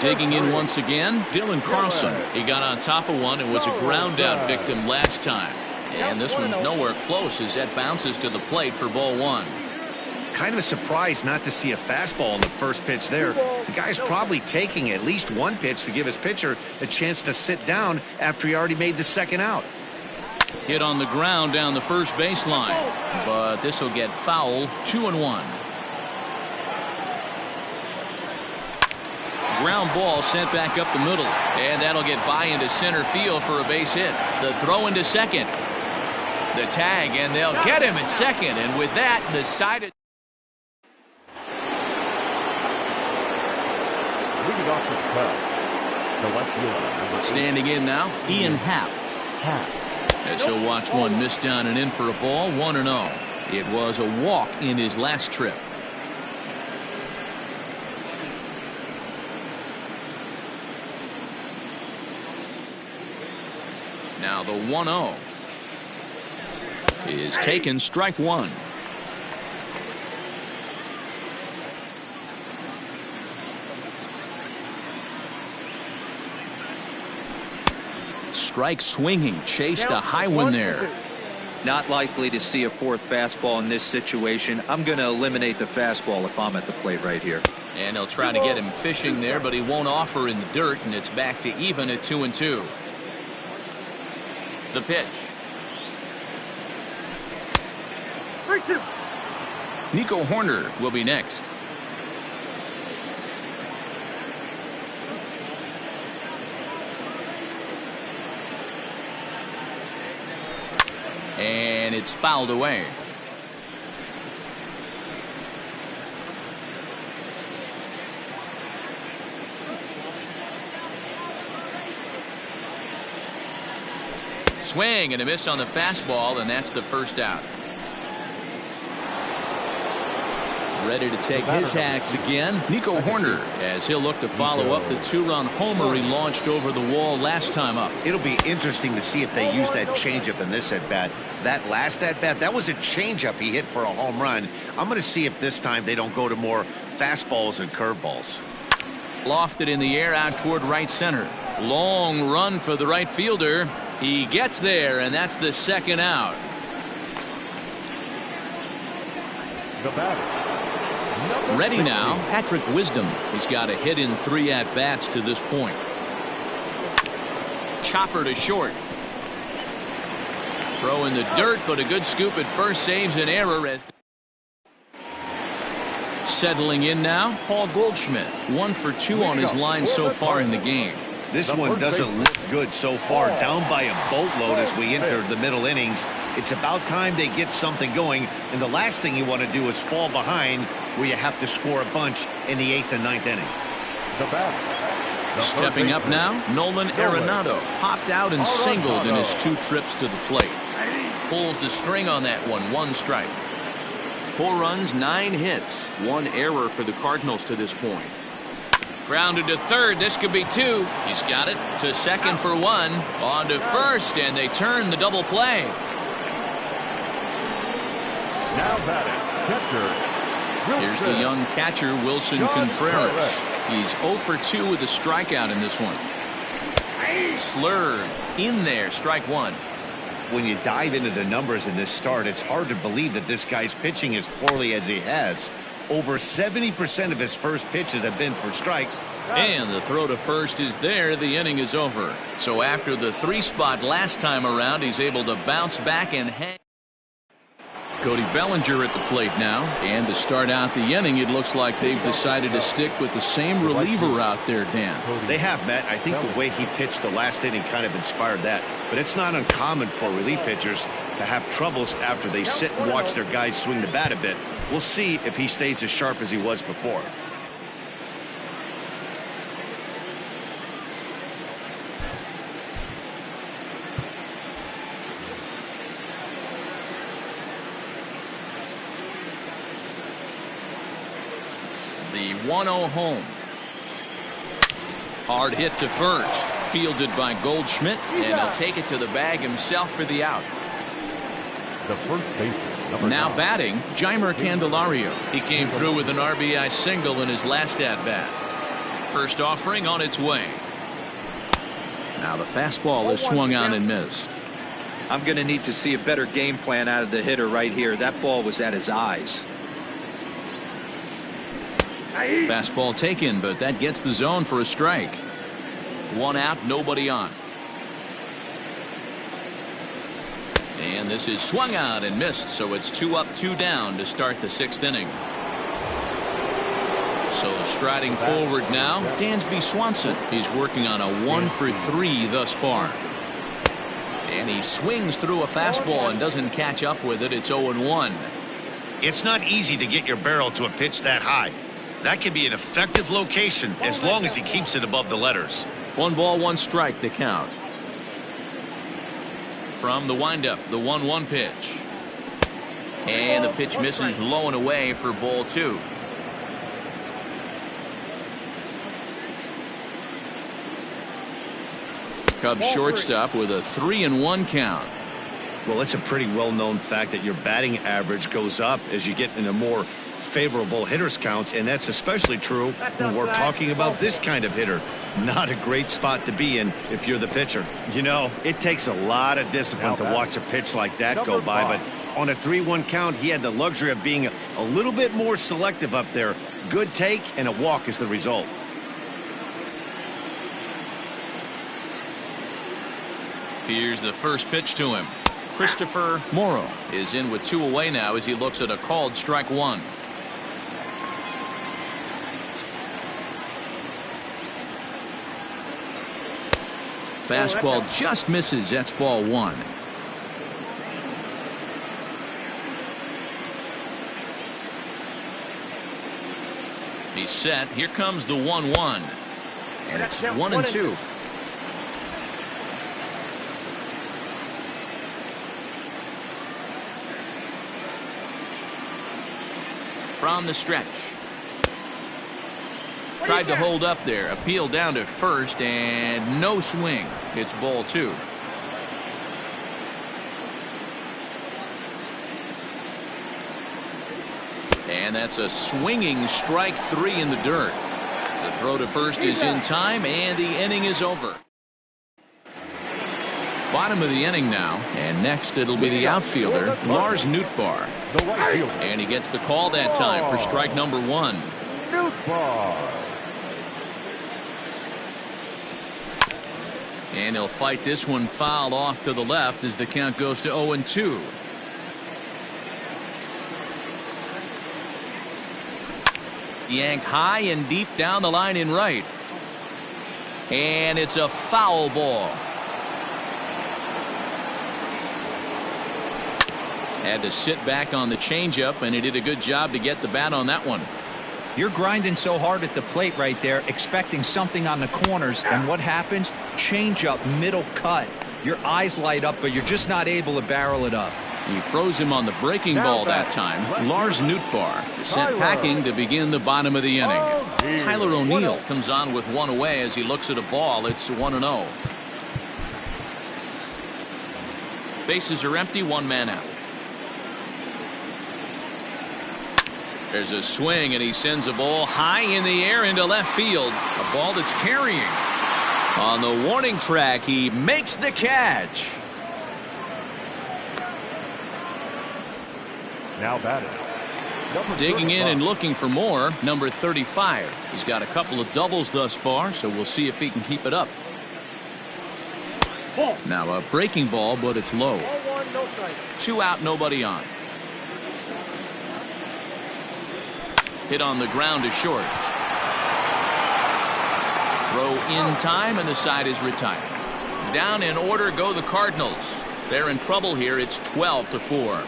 Digging in once again, Dylan Carlson. He got on top of one and was a ground out victim last time. And this one's nowhere close as that bounces to the plate for ball 1. Kind of a surprise not to see a fastball in the first pitch there. The guy's probably taking at least 1 pitch to give his pitcher a chance to sit down after he already made the 2nd out. Hit on the ground down the first baseline, but this will get foul. 2-1. Ground ball sent back up the middle, and that'll get by into center field for a base hit. The throw into second. The tag, and they'll get him at second, and with that, the side. Standing in now, Ian Happ. As he'll watch one miss down and in for a ball. 1-0. It was a walk in his last trip. Now the 1-0 is taken, strike one. Strike swinging, chased a high one there. Not likely to see a fourth fastball in this situation. I'm going to eliminate the fastball if I'm at the plate right here. And he'll try to get him fishing there, but he won't offer in the dirt, and it's back to even at 2-2. The pitch. 3-2. Nico Horner will be next. And it's fouled away. Swing and a miss on the fastball, and that's the first out. Ready to take his hacks again, Nico Horner, as he'll look to follow up the 2-run homer he launched over the wall last time up. It'll be interesting to see if they use that changeup in this at-bat. That last at-bat, that was a changeup he hit for a home run. I'm going to see if this time they don't go to more fastballs and curveballs. Lofted in the air out toward right center. Long run for the right fielder. He gets there, and that's the second out. The batter. Ready now, Patrick Wisdom. He's got a hit in 3 at-bats to this point. Chopper to short. Throw in the dirt, but a good scoop at first saves an error. As settling in now, Paul Goldschmidt. 1 for 2 on his line so far in the game. This one doesn't look good so far. Down by a boatload as we enter the middle innings. It's about time they get something going, and the last thing you want to do is fall behind where you have to score a bunch in the 8th and 9th inning. The batter. Stepping up now, Nolan Arenado popped out and singled in his 2 trips to the plate. Pulls the string on that one, 1 strike. 4 runs, 9 hits, 1 error for the Cardinals to this point. Grounded to third. This could be 2. He's got it to second for 1. On to first, and they turn the double play. Now batting, catcher. Here's the young catcher, Wilson Contreras. He's 0 for 2 with a strikeout in this one. Slurve in there, strike 1. When you dive into the numbers in this start, it's hard to believe that this guy's pitching as poorly as he has. Over 70% of his first pitches have been for strikes. And the throw to first is there. The inning is over. So after the 3 spot last time around, he's able to bounce back and hang. Cody Bellinger at the plate now. And to start out the inning, it looks like they've decided to stick with the same reliever out there, Dan. They have, Matt. I think the way he pitched the last inning kind of inspired that. But it's not uncommon for relief pitchers to have troubles after they sit and watch their guys swing the bat a bit. We'll see if he stays as sharp as he was before. The 1-0 home. Hard hit to first. Fielded by Goldschmidt, and he'll take it to the bag himself for the out. The first baseman. Now batting, Jeimer Candelario. He came through with an RBI single in his last at-bat. First offering on its way. Now the fastball is swung on and missed. I'm going to need to see a better game plan out of the hitter right here. That ball was at his eyes. Fastball taken, but that gets the zone for a strike. 1 out, nobody on. And this is swung out and missed, so it's 2 up, 2 down to start the 6th inning. So striding forward now, Dansby Swanson. He's working on a 1 for 3 thus far. And he swings through a fastball and doesn't catch up with it. It's 0-1. It's not easy to get your barrel to a pitch that high. That can be an effective location as long as he keeps it above the letters. 1 ball, 1 strike, the count. From the windup, the 1-1 pitch. And the pitch misses low and away for ball 2. Cubs shortstop with a 3-1 count. Well, it's a pretty well-known fact that your batting average goes up as you get into more favorable hitters counts, and that's especially true when we're talking about this kind of hitter. Not a great spot to be in if you're the pitcher. You know, it takes a lot of discipline to watch a pitch like that go by, but on a 3-1 count, he had the luxury of being a little bit more selective up there. Good take, and a walk is the result. Here's the first pitch to him. Christopher Morrow is in with 2 away now as he looks at a called strike 1. Fastball just misses. That's ball 1. He's set. Here comes the 1-1. And it's 1-2. From the stretch. Tried to hold up there. Appeal down to first and no swing. It's ball 2. And that's a swinging strike 3 in the dirt. The throw to first is in time and the inning is over. Bottom of the inning now, and next it'll be the outfielder Lars Nootbaar. And he gets the call that time for strike number 1. And he'll fight this one foul off to the left as the count goes to 0-2. Yanked high and deep down the line in right. And it's a foul ball. Had to sit back on the changeup, and he did a good job to get the bat on that one. You're grinding so hard at the plate right there, expecting something on the corners, and what happens? Changeup, middle cut. Your eyes light up, but you're just not able to barrel it up. He froze him on the breaking ball that time. Lars Nootbaar is sent packing to begin the bottom of the inning. Tyler O'Neill comes on with 1 away as he looks at a ball. It's 1-0. Bases are empty, 1 man out. There's a swing, and he sends a ball high in the air into left field. A ball that's carrying. On the warning track, he makes the catch. Now batting. Digging in and looking for more, number 35. He's got a couple of doubles thus far, so we'll see if he can keep it up. Now a breaking ball, but it's low. 2 out, nobody on. Hit on the ground to short. Throw in time, and the side is retired. Down in order go the Cardinals. They're in trouble here. It's 12-4.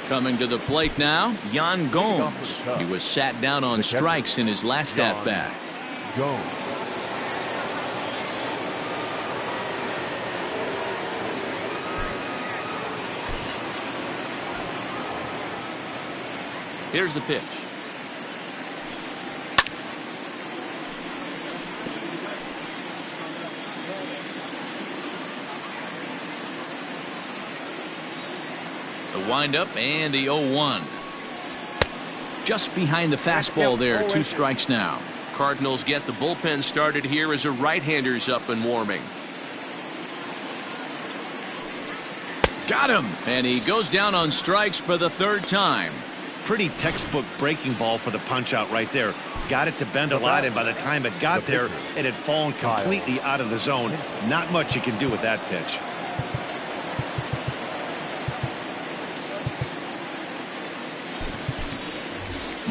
Coming to the plate now, Yan Gomes. He was sat down on strikes in his last at-bat. Here's the pitch. The windup and the 0-1. Just behind the fastball there. 2 strikes now. Cardinals get the bullpen started here as a right-hander's up and warming. Got him. And he goes down on strikes for the 3rd time. Pretty textbook breaking ball for the punch out right there. Got it to bend a lot, and by the time it got there, it had fallen completely out of the zone. Not much you can do with that pitch.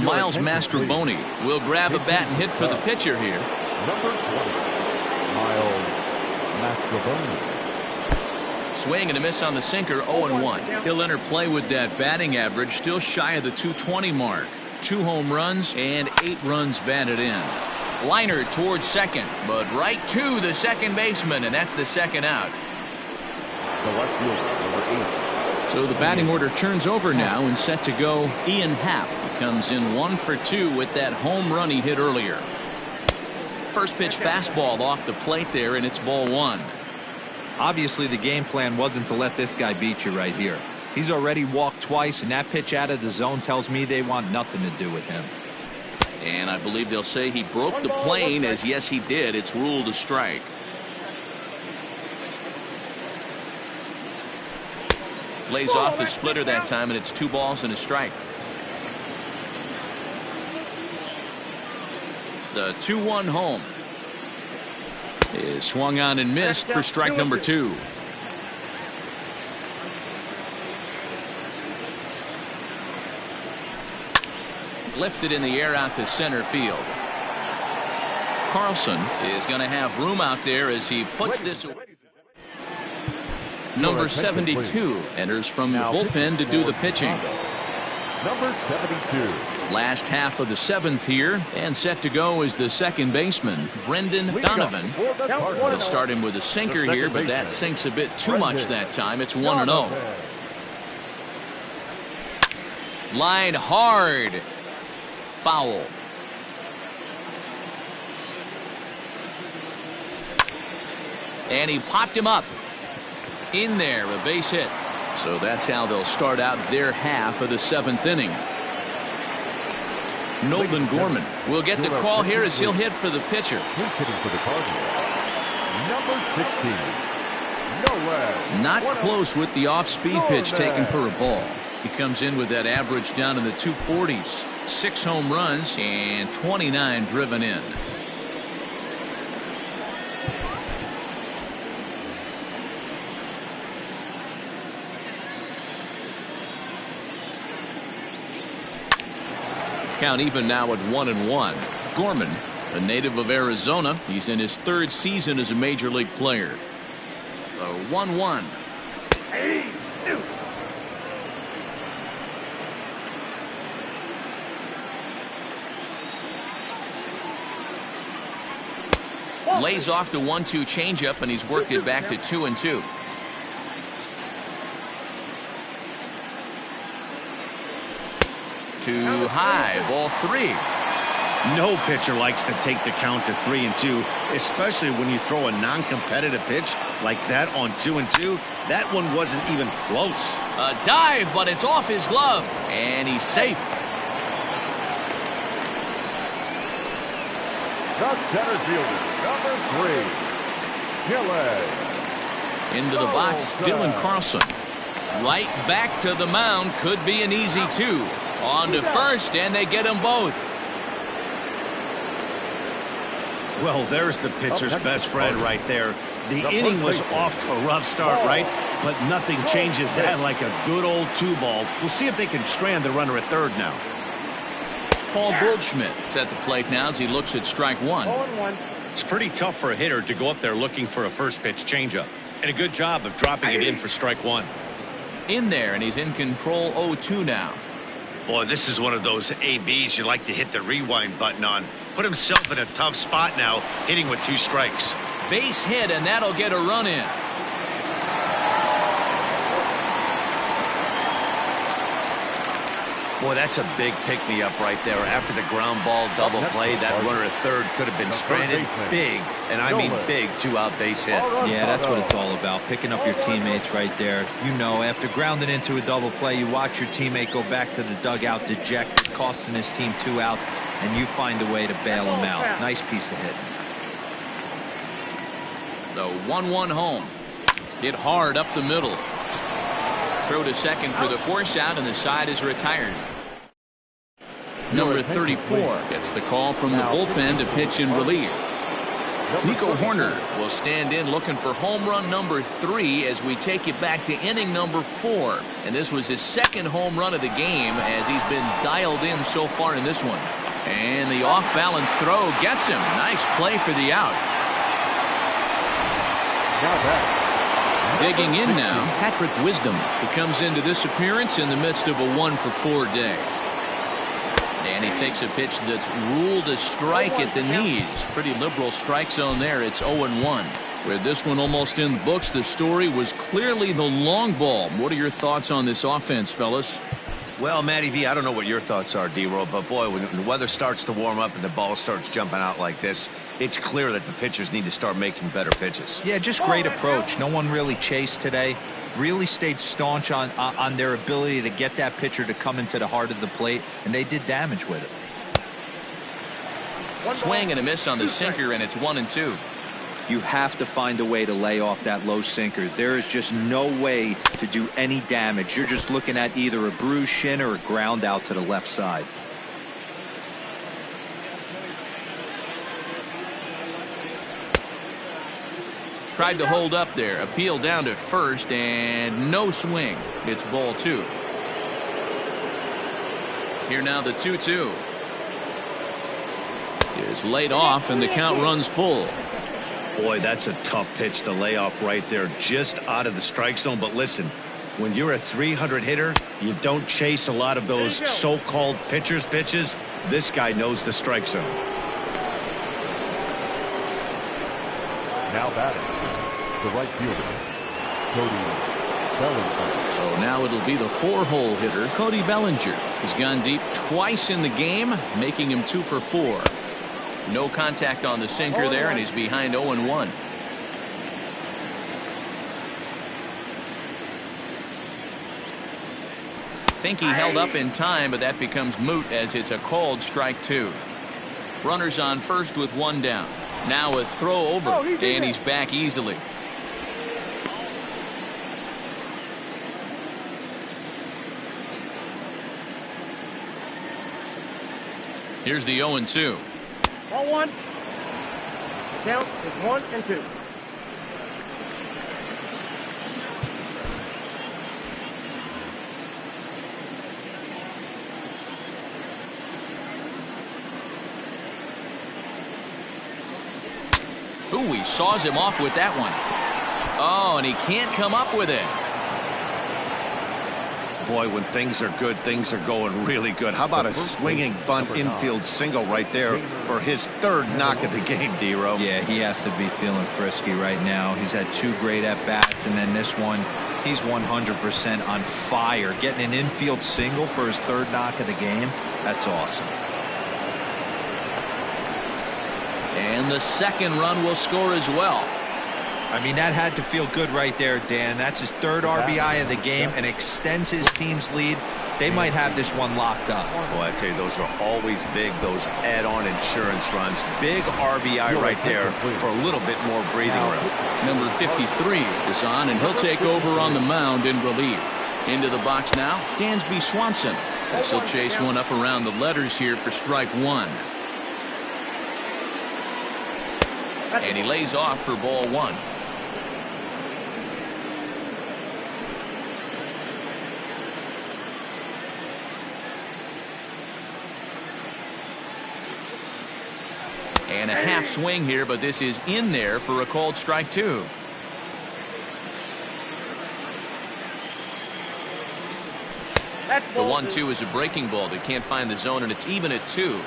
Miles Mastrobuoni will grab a bat and hit for the pitcher here. Number 20, Miles Mastrobuoni. Swing and a miss on the sinker, 0-1. He'll enter play with that batting average, still shy of the 220 mark. 2 home runs and 8 runs batted in. Liner towards second, but right to the second baseman, and that's the 2nd out. The left fielder, number 8. So the batting order turns over now and set to go. Ian Happ comes in 1 for 2 with that home run he hit earlier. First pitch fastball off the plate there, and it's ball 1. Obviously, the game plan wasn't to let this guy beat you right here. He's already walked twice, and that pitch out of the zone tells me they want nothing to do with him. And I believe they'll say he broke the plane, as yes, he did. It's ruled a strike. Lays off the splitter that time, and it's 2 balls and a strike. The 2-1 home is swung on and missed for strike number 2. Lifted in the air out to center field. Carlson is going to have room out there as he puts this away. Number 72 enters from the bullpen to do the pitching. Number 72. Last half of the 7th here, and set to go is the second baseman, Brendan Donovan. He'll start him with a sinker here, but that sinks a bit too much that time. It's 1-0. Line hard. Foul. And he popped him up. In there, a base hit. So that's how they'll start out their half of the 7th inning. Nolan Gorman will get the call here as he'll hit for the pitcher. He's hitting for the Cardinals. Number 16. No way. Not close with the off-speed pitch taken for a ball. He comes in with that average down in the 240s. 6 home runs and 29 driven in. Count even now at 1-1. Gorman, a native of Arizona. He's in his 3rd season as a major league player. The 1-1. Lays off the 1-2 changeup, and he's worked it back to 2-2. Too high, ball 3. No pitcher likes to take the count to 3-2, especially when you throw a non-competitive pitch like that on 2-2. That one wasn't even close. A dive, but it's off his glove, and he's safe. The center fielder, number 3, Gillen. Into the box, Dylan Carlson. Right back to the mound. Could be an easy 2. On to first, and they get them both. Well, there's the pitcher's best friend right there. The inning was off to a rough start, right? But nothing changes that like a good old 2-ball. We'll see if they can strand the runner at 3rd now. Paul Goldschmidt is at the plate now as he looks at strike 1. It's pretty tough for a hitter to go up there looking for a first pitch changeup. And a good job of dropping it in for strike 1. In there, and he's in control 0-2 now. Boy, this is one of those ABs you like to hit the rewind button on. Put himself in a tough spot now, hitting with 2 strikes. Base hit, and that'll get a run in. Boy, that's a big pick-me-up right there. After the ground ball double play, that runner at 3rd could have been stranded. Big, and I mean big, 2-out base hit. Yeah, that's what it's all about, picking up your teammates right there. You know, after grounding into a double play, you watch your teammate go back to the dugout dejected, costing his team 2 outs, and you find a way to bail him out. Nice piece of hitting. The 1-1 home. Hit hard up the middle. Throw to second for the force out, and the side is retired. Number 34 gets the call from the bullpen to pitch in relief. Nico Horner will stand in looking for home run number 3 as we take it back to inning number 4. And this was his 2nd home run of the game as he's been dialed in so far in this one. And the off-balance throw gets him. Nice play for the out. Digging in now, Patrick Wisdom, who comes into this appearance in the midst of a 1-for-4 day. And he takes a pitch that's ruled a strike at the knees. Pretty liberal strike zone there. It's 0-1. With this one almost in the books, the story was clearly the long ball. What are your thoughts on this offense, fellas? Well, Matty V, I don't know what your thoughts are, D-Roll, but boy, when the weather starts to warm up and the ball starts jumping out like this, it's clear that the pitchers need to start making better pitches. Yeah, just great approach. No one really chased today. Really stayed staunch on their ability to get that pitcher to come into the heart of the plate, and they did damage with it. Swing and a miss on the sinker, and it's 1-2. You have to find a way to lay off that low sinker. There is just no way to do any damage. You're just looking at either a bruised shin or a ground out to the left side. Tried to hold up there. Appeal down to first, and no swing. It's ball 2. Here now the 2-2. Is laid off, and the count runs full. Boy, that's a tough pitch to lay off right there, just out of the strike zone. But listen, when you're a 300 hitter, you don't chase a lot of those so-called pitcher's pitches. This guy knows the strike zone. Now batting, the right fielder, Cody Bellinger. So now it'll be the 4-hole hitter, Cody Bellinger. He's gone deep twice in the game, making him 2 for 4. No contact on the sinker there, and he's behind 0-1. Think he held up in time, but that becomes moot as it's a called strike 2. Runners on first with 1 down. Now a throw over, and he's back easily. Here's the 0-2. Ball 1. Count is 1-2. Ooh, he saws him off with that one. Oh, and he can't come up with it. Boy, when things are good, things are going really good. How about a swinging bunt infield single right there for his 3rd knock of the game, D-Row? Yeah, he has to be feeling frisky right now. He's had 2 great at-bats, and then this one, he's 100% on fire. Getting an infield single for his 3rd knock of the game, that's awesome. And the 2nd run will score as well. I mean, that had to feel good right there, Dan. That's his 3rd RBI of the game and extends his team's lead. They might have this one locked up. Boy, I tell you, those are always big, those add-on insurance runs. Big RBI right there for a little bit more breathing room. Number 53 is on, and he'll take over on the mound in relief. Into the box now, Dansby Swanson. As he'll chase one up around the letters here for strike 1. And he lays off for ball 1. And a half swing here, but this is in there for a called strike 2. The 1-2 is a breaking ball that can't find the zone, and it's even at 2.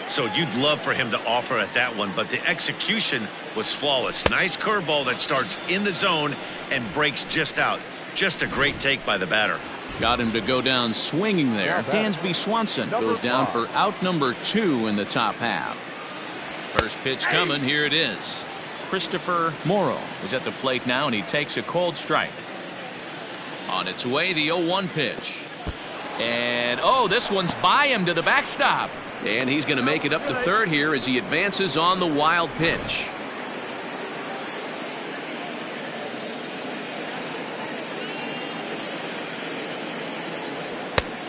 So you'd love for him to offer at that one, but the execution was flawless. Nice curveball that starts in the zone and breaks just out. Just a great take by the batter. Got him to go down swinging there. Dansby Swanson goes down for out number 2 in the top half. First pitch coming. Here it is. Christopher Morrow is at the plate now, and he takes a cold strike. On its way, the 0-1 pitch. And, oh, this one's by him to the backstop. And he's going to make it up to 3rd here as he advances on the wild pitch.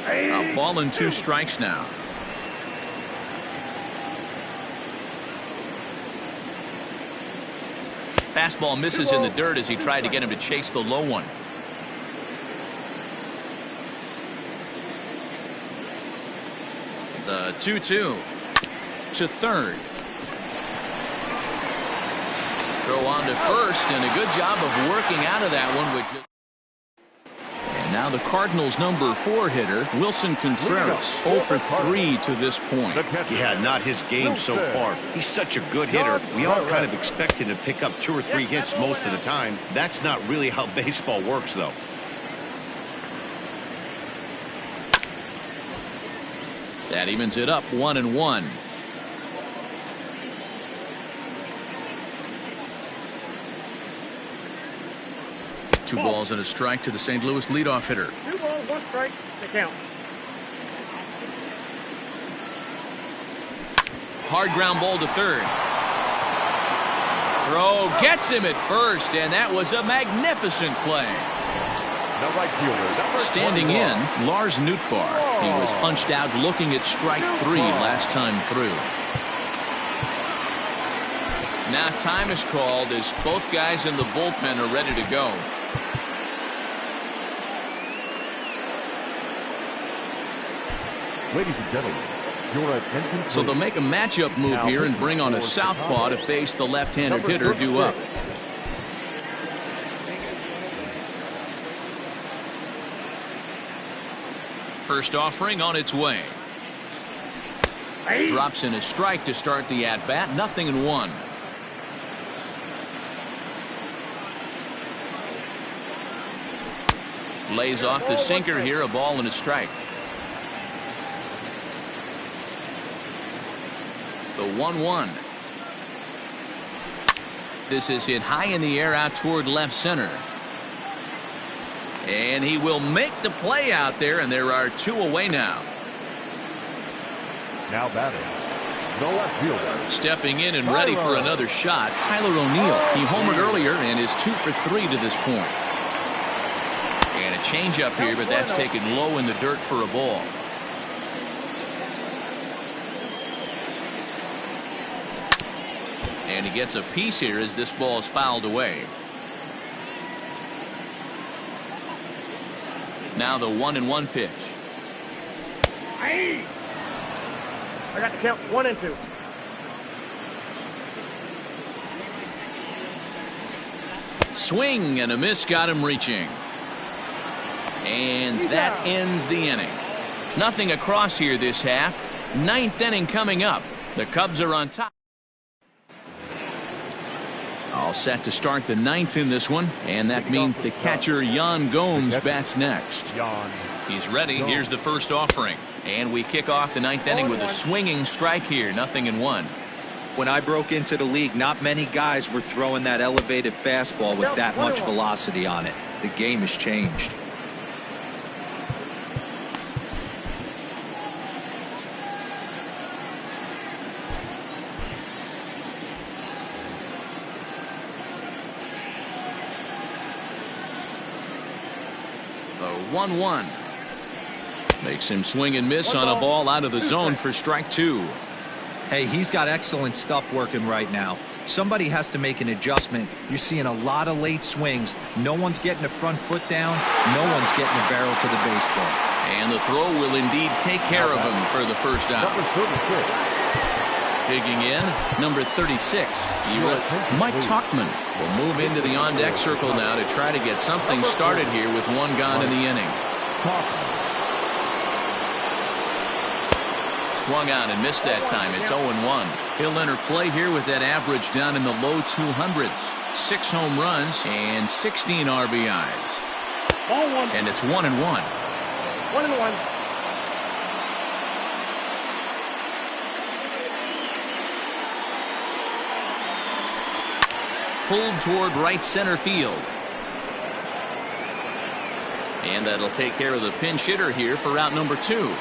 A ball and 2 strikes now. Fastball misses in the dirt as he tried to get him to chase the low one. The 2-2 to 3rd. Throw on to first, and a good job of working out of that one. And Now the Cardinals' number 4 hitter, Wilson Contreras, 0 for 3 to this point. Yeah, not his game so far. He's such a good hitter. We all kind of expect him to pick up 2 or 3 hits most of the time. That's not really how baseball works, though. That evens it up 1-1. Two balls and a strike to the St. Louis leadoff hitter. 2 balls, 1 strike, to count. Hard ground ball to third. Throw gets him at first, and that was a magnificent play. The right fielder, Standing in, Lars Nootbaar. He was punched out looking at strike 3 last time through. Now time is called as both guys in the bullpen are ready to go. Ladies and gentlemen, your attention. So they'll make a matchup move here and bring on a southpaw to face the left-handed hitter due up. First offering on its way. Drops in a strike to start the at-bat. 0-1. Lays off the sinker here. A ball and a strike. The 1-1. This is hit high in the air out toward left center. And he will make the play out there, and there are 2 away now. Now batting, the left fielder. Stepping in and ready for another shot, Tyler O'Neill. He homered earlier and is 2 for 3 to this point. And a changeup here, but that's taken low in the dirt for a ball. And he gets a piece here as this ball is fouled away. Now the 1-1 pitch. I got to count 1 and 2. Swing and a miss got him reaching. And that ends the inning. Nothing across here this half. 9th inning coming up. The Cubs are on top. All set to start the 9th in this one, and that means the catcher Yan Gomes bats next. He's ready. Here's the first offering, and we kick off the 9th inning with a swinging strike here. 0-1. When I broke into the league, not many guys were throwing that elevated fastball with that much velocity on it. The game has changed. The 1-1 makes him swing and miss on a ball out of the zone for strike 2. Hey, he's got excellent stuff working right now. Somebody has to make an adjustment. You're seeing a lot of late swings. No one's getting a front foot down. No one's getting a barrel to the baseball. And the throw will indeed take care of him for the first out. Digging in, number 36, Mike Tauchman will move into the on-deck circle now to try to get something started here with 1 gone in the inning. Swung out and missed that time. It's 0-1. He'll enter play here with that average down in the low 200s. 6 home runs and 16 RBIs. And it's 1-1. 1-1. Pulled toward right center field. And that'll take care of the pinch hitter here for out number 2.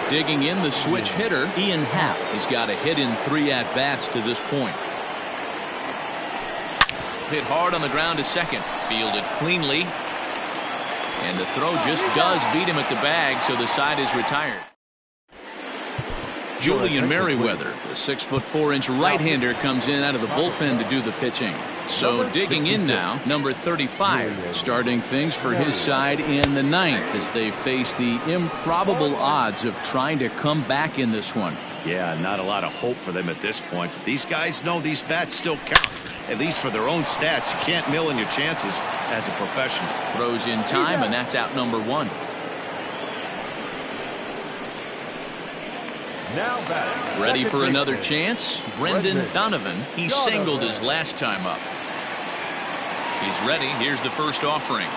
Digging in, the switch hitter, Ian Happ. He's got a hit in 3 at-bats to this point. Hit hard on the ground to second. Fielded cleanly. And the throw just does beat him at the bag, so the side is retired. Julian Merriweather, the 6'4" right-hander, comes in out of the bullpen to do the pitching. So digging in now, number 35, starting things for his side in the 9th as they face the improbable odds of trying to come back in this one. Yeah, not a lot of hope for them at this point. But these guys know these bats still count, at least for their own stats. You can't mill in your chances as a professional. Throws in time, and that's out number 1. Now batting. Ready for Second another baseman. chance? Brendan Donovan. He singled his last time up. He's ready. Here's the first offering.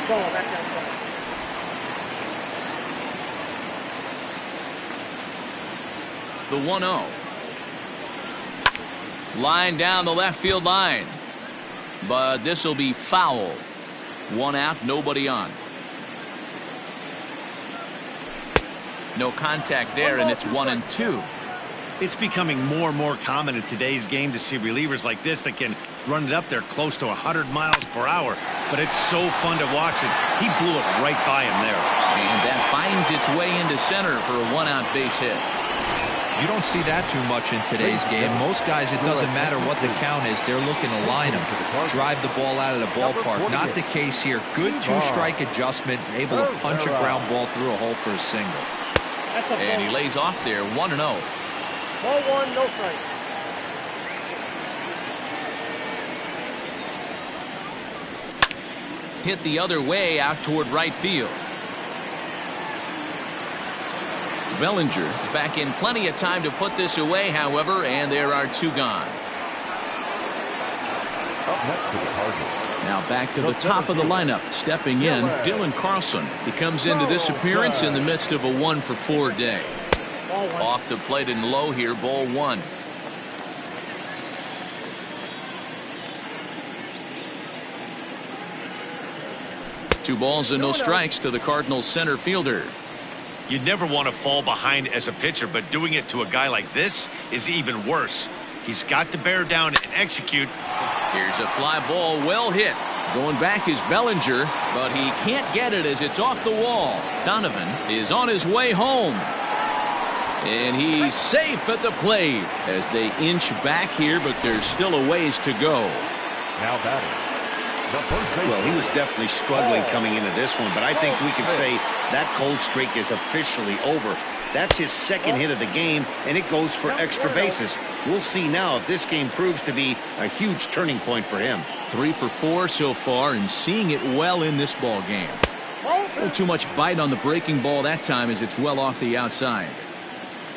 Ball back outside. The 1-0. Line down the left field line. But this will be foul. 1 out, nobody on. No contact there, and it's 1-2. It's becoming more and more common in today's game to see relievers like this that can run it up there close to 100 miles per hour. But it's so fun to watch it. He blew it right by him there. And that finds its way into center for a 1-out base hit. You don't see that too much in today's game. Most guys, it doesn't matter what the count is. They're looking to line them, drive the ball out of the ballpark. Not the case here. Good 2-strike adjustment, able to punch a ground ball through a hole for a single. And he lays off there, 1-0. Ball 1, no strike. Hit the other way out toward right field. Bellinger is back in plenty of time to put this away, however, and there are 2 gone. Up next to the Cardinals. Now back to the top of the lineup. Stepping in, Dylan Carlson. He comes into this appearance in the midst of a 1-for-4 day. Ball 1. Off the plate and low here, ball 1. Two balls and no strikes to the Cardinals center fielder. You'd never want to fall behind as a pitcher, but doing it to a guy like this is even worse. He's got to bear down and execute. Here's a fly ball, well hit. Going back is Bellinger, but he can't get it as it's off the wall. Donovan is on his way home. And he's safe at the plate as they inch back here, but there's still a ways to go. Now batting. Well, he was definitely struggling coming into this one, but I think we could say that cold streak is officially over. That's his second hit of the game, and it goes for extra bases. We'll see now if this game proves to be a huge turning point for him. 3 for 4 so far, and seeing it well in this ball game. A little too much bite on the breaking ball that time as it's well off the outside.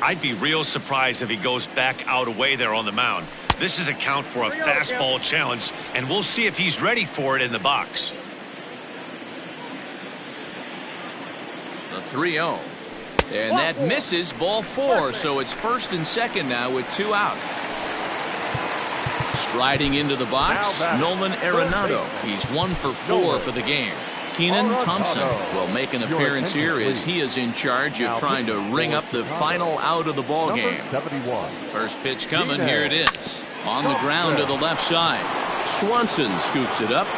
I'd be real surprised if he goes back out away there on the mound. This is a count for a fastball challenge, and we'll see if he's ready for it in the box. The 3-0. And that misses, ball 4, so it's first and second now with 2 out. Striding into the box, Nolan Arenado. He's 1 for 4 for the game. Keenan Thompson will make an appearance here as he is in charge of trying to ring up the final out of the ball game. First pitch coming, here it is. On the ground to the left side. Swanson scoops it up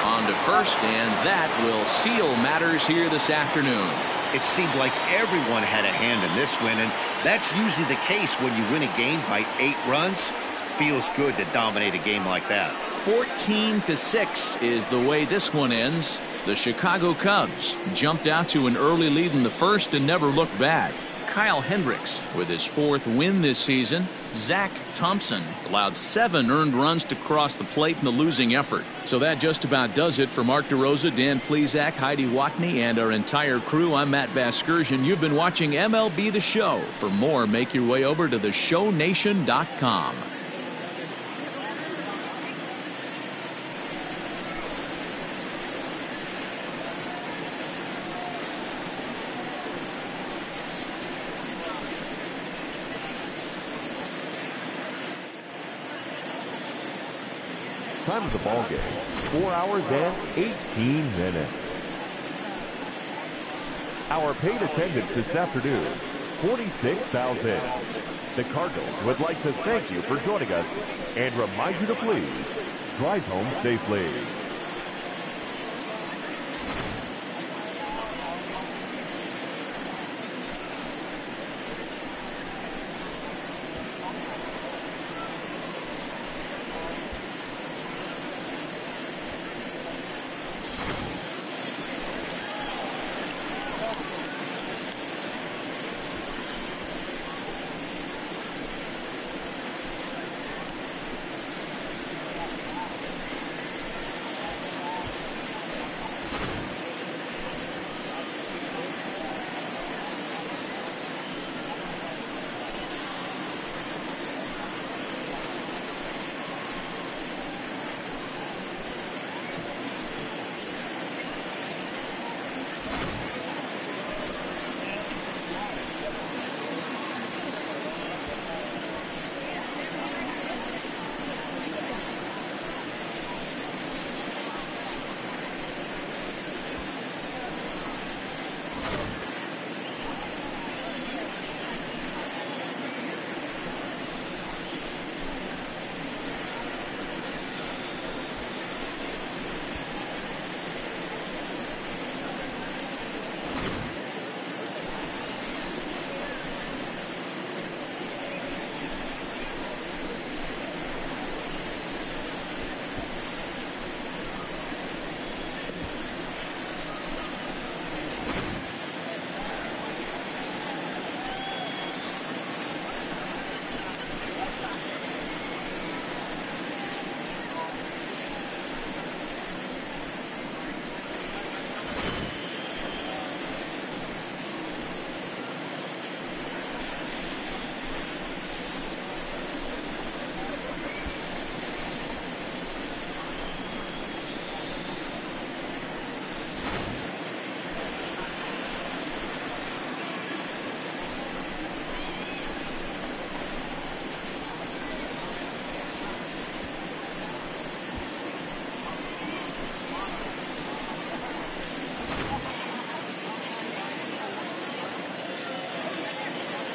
onto first, and that will seal matters here this afternoon. It seemed like everyone had a hand in this win, and that's usually the case when you win a game by 8 runs. Feels good to dominate a game like that. 14-6 is the way this one ends. The Chicago Cubs jumped out to an early lead in the first and never looked back. Kyle Hendricks with his 4th win this season. Zach Thompson allowed 7 earned runs to cross the plate in the losing effort. So that just about does it for Mark DeRosa, Dan Plesac, Heidi Watney, and our entire crew. I'm Matt Vasgersian. You've been watching MLB The Show. For more, make your way over to theshownation.com. Time of the ball game, 4 hours and 18 minutes. Our paid attendance this afternoon, 46,000. The Cardinals would like to thank you for joining us and remind you to please drive home safely.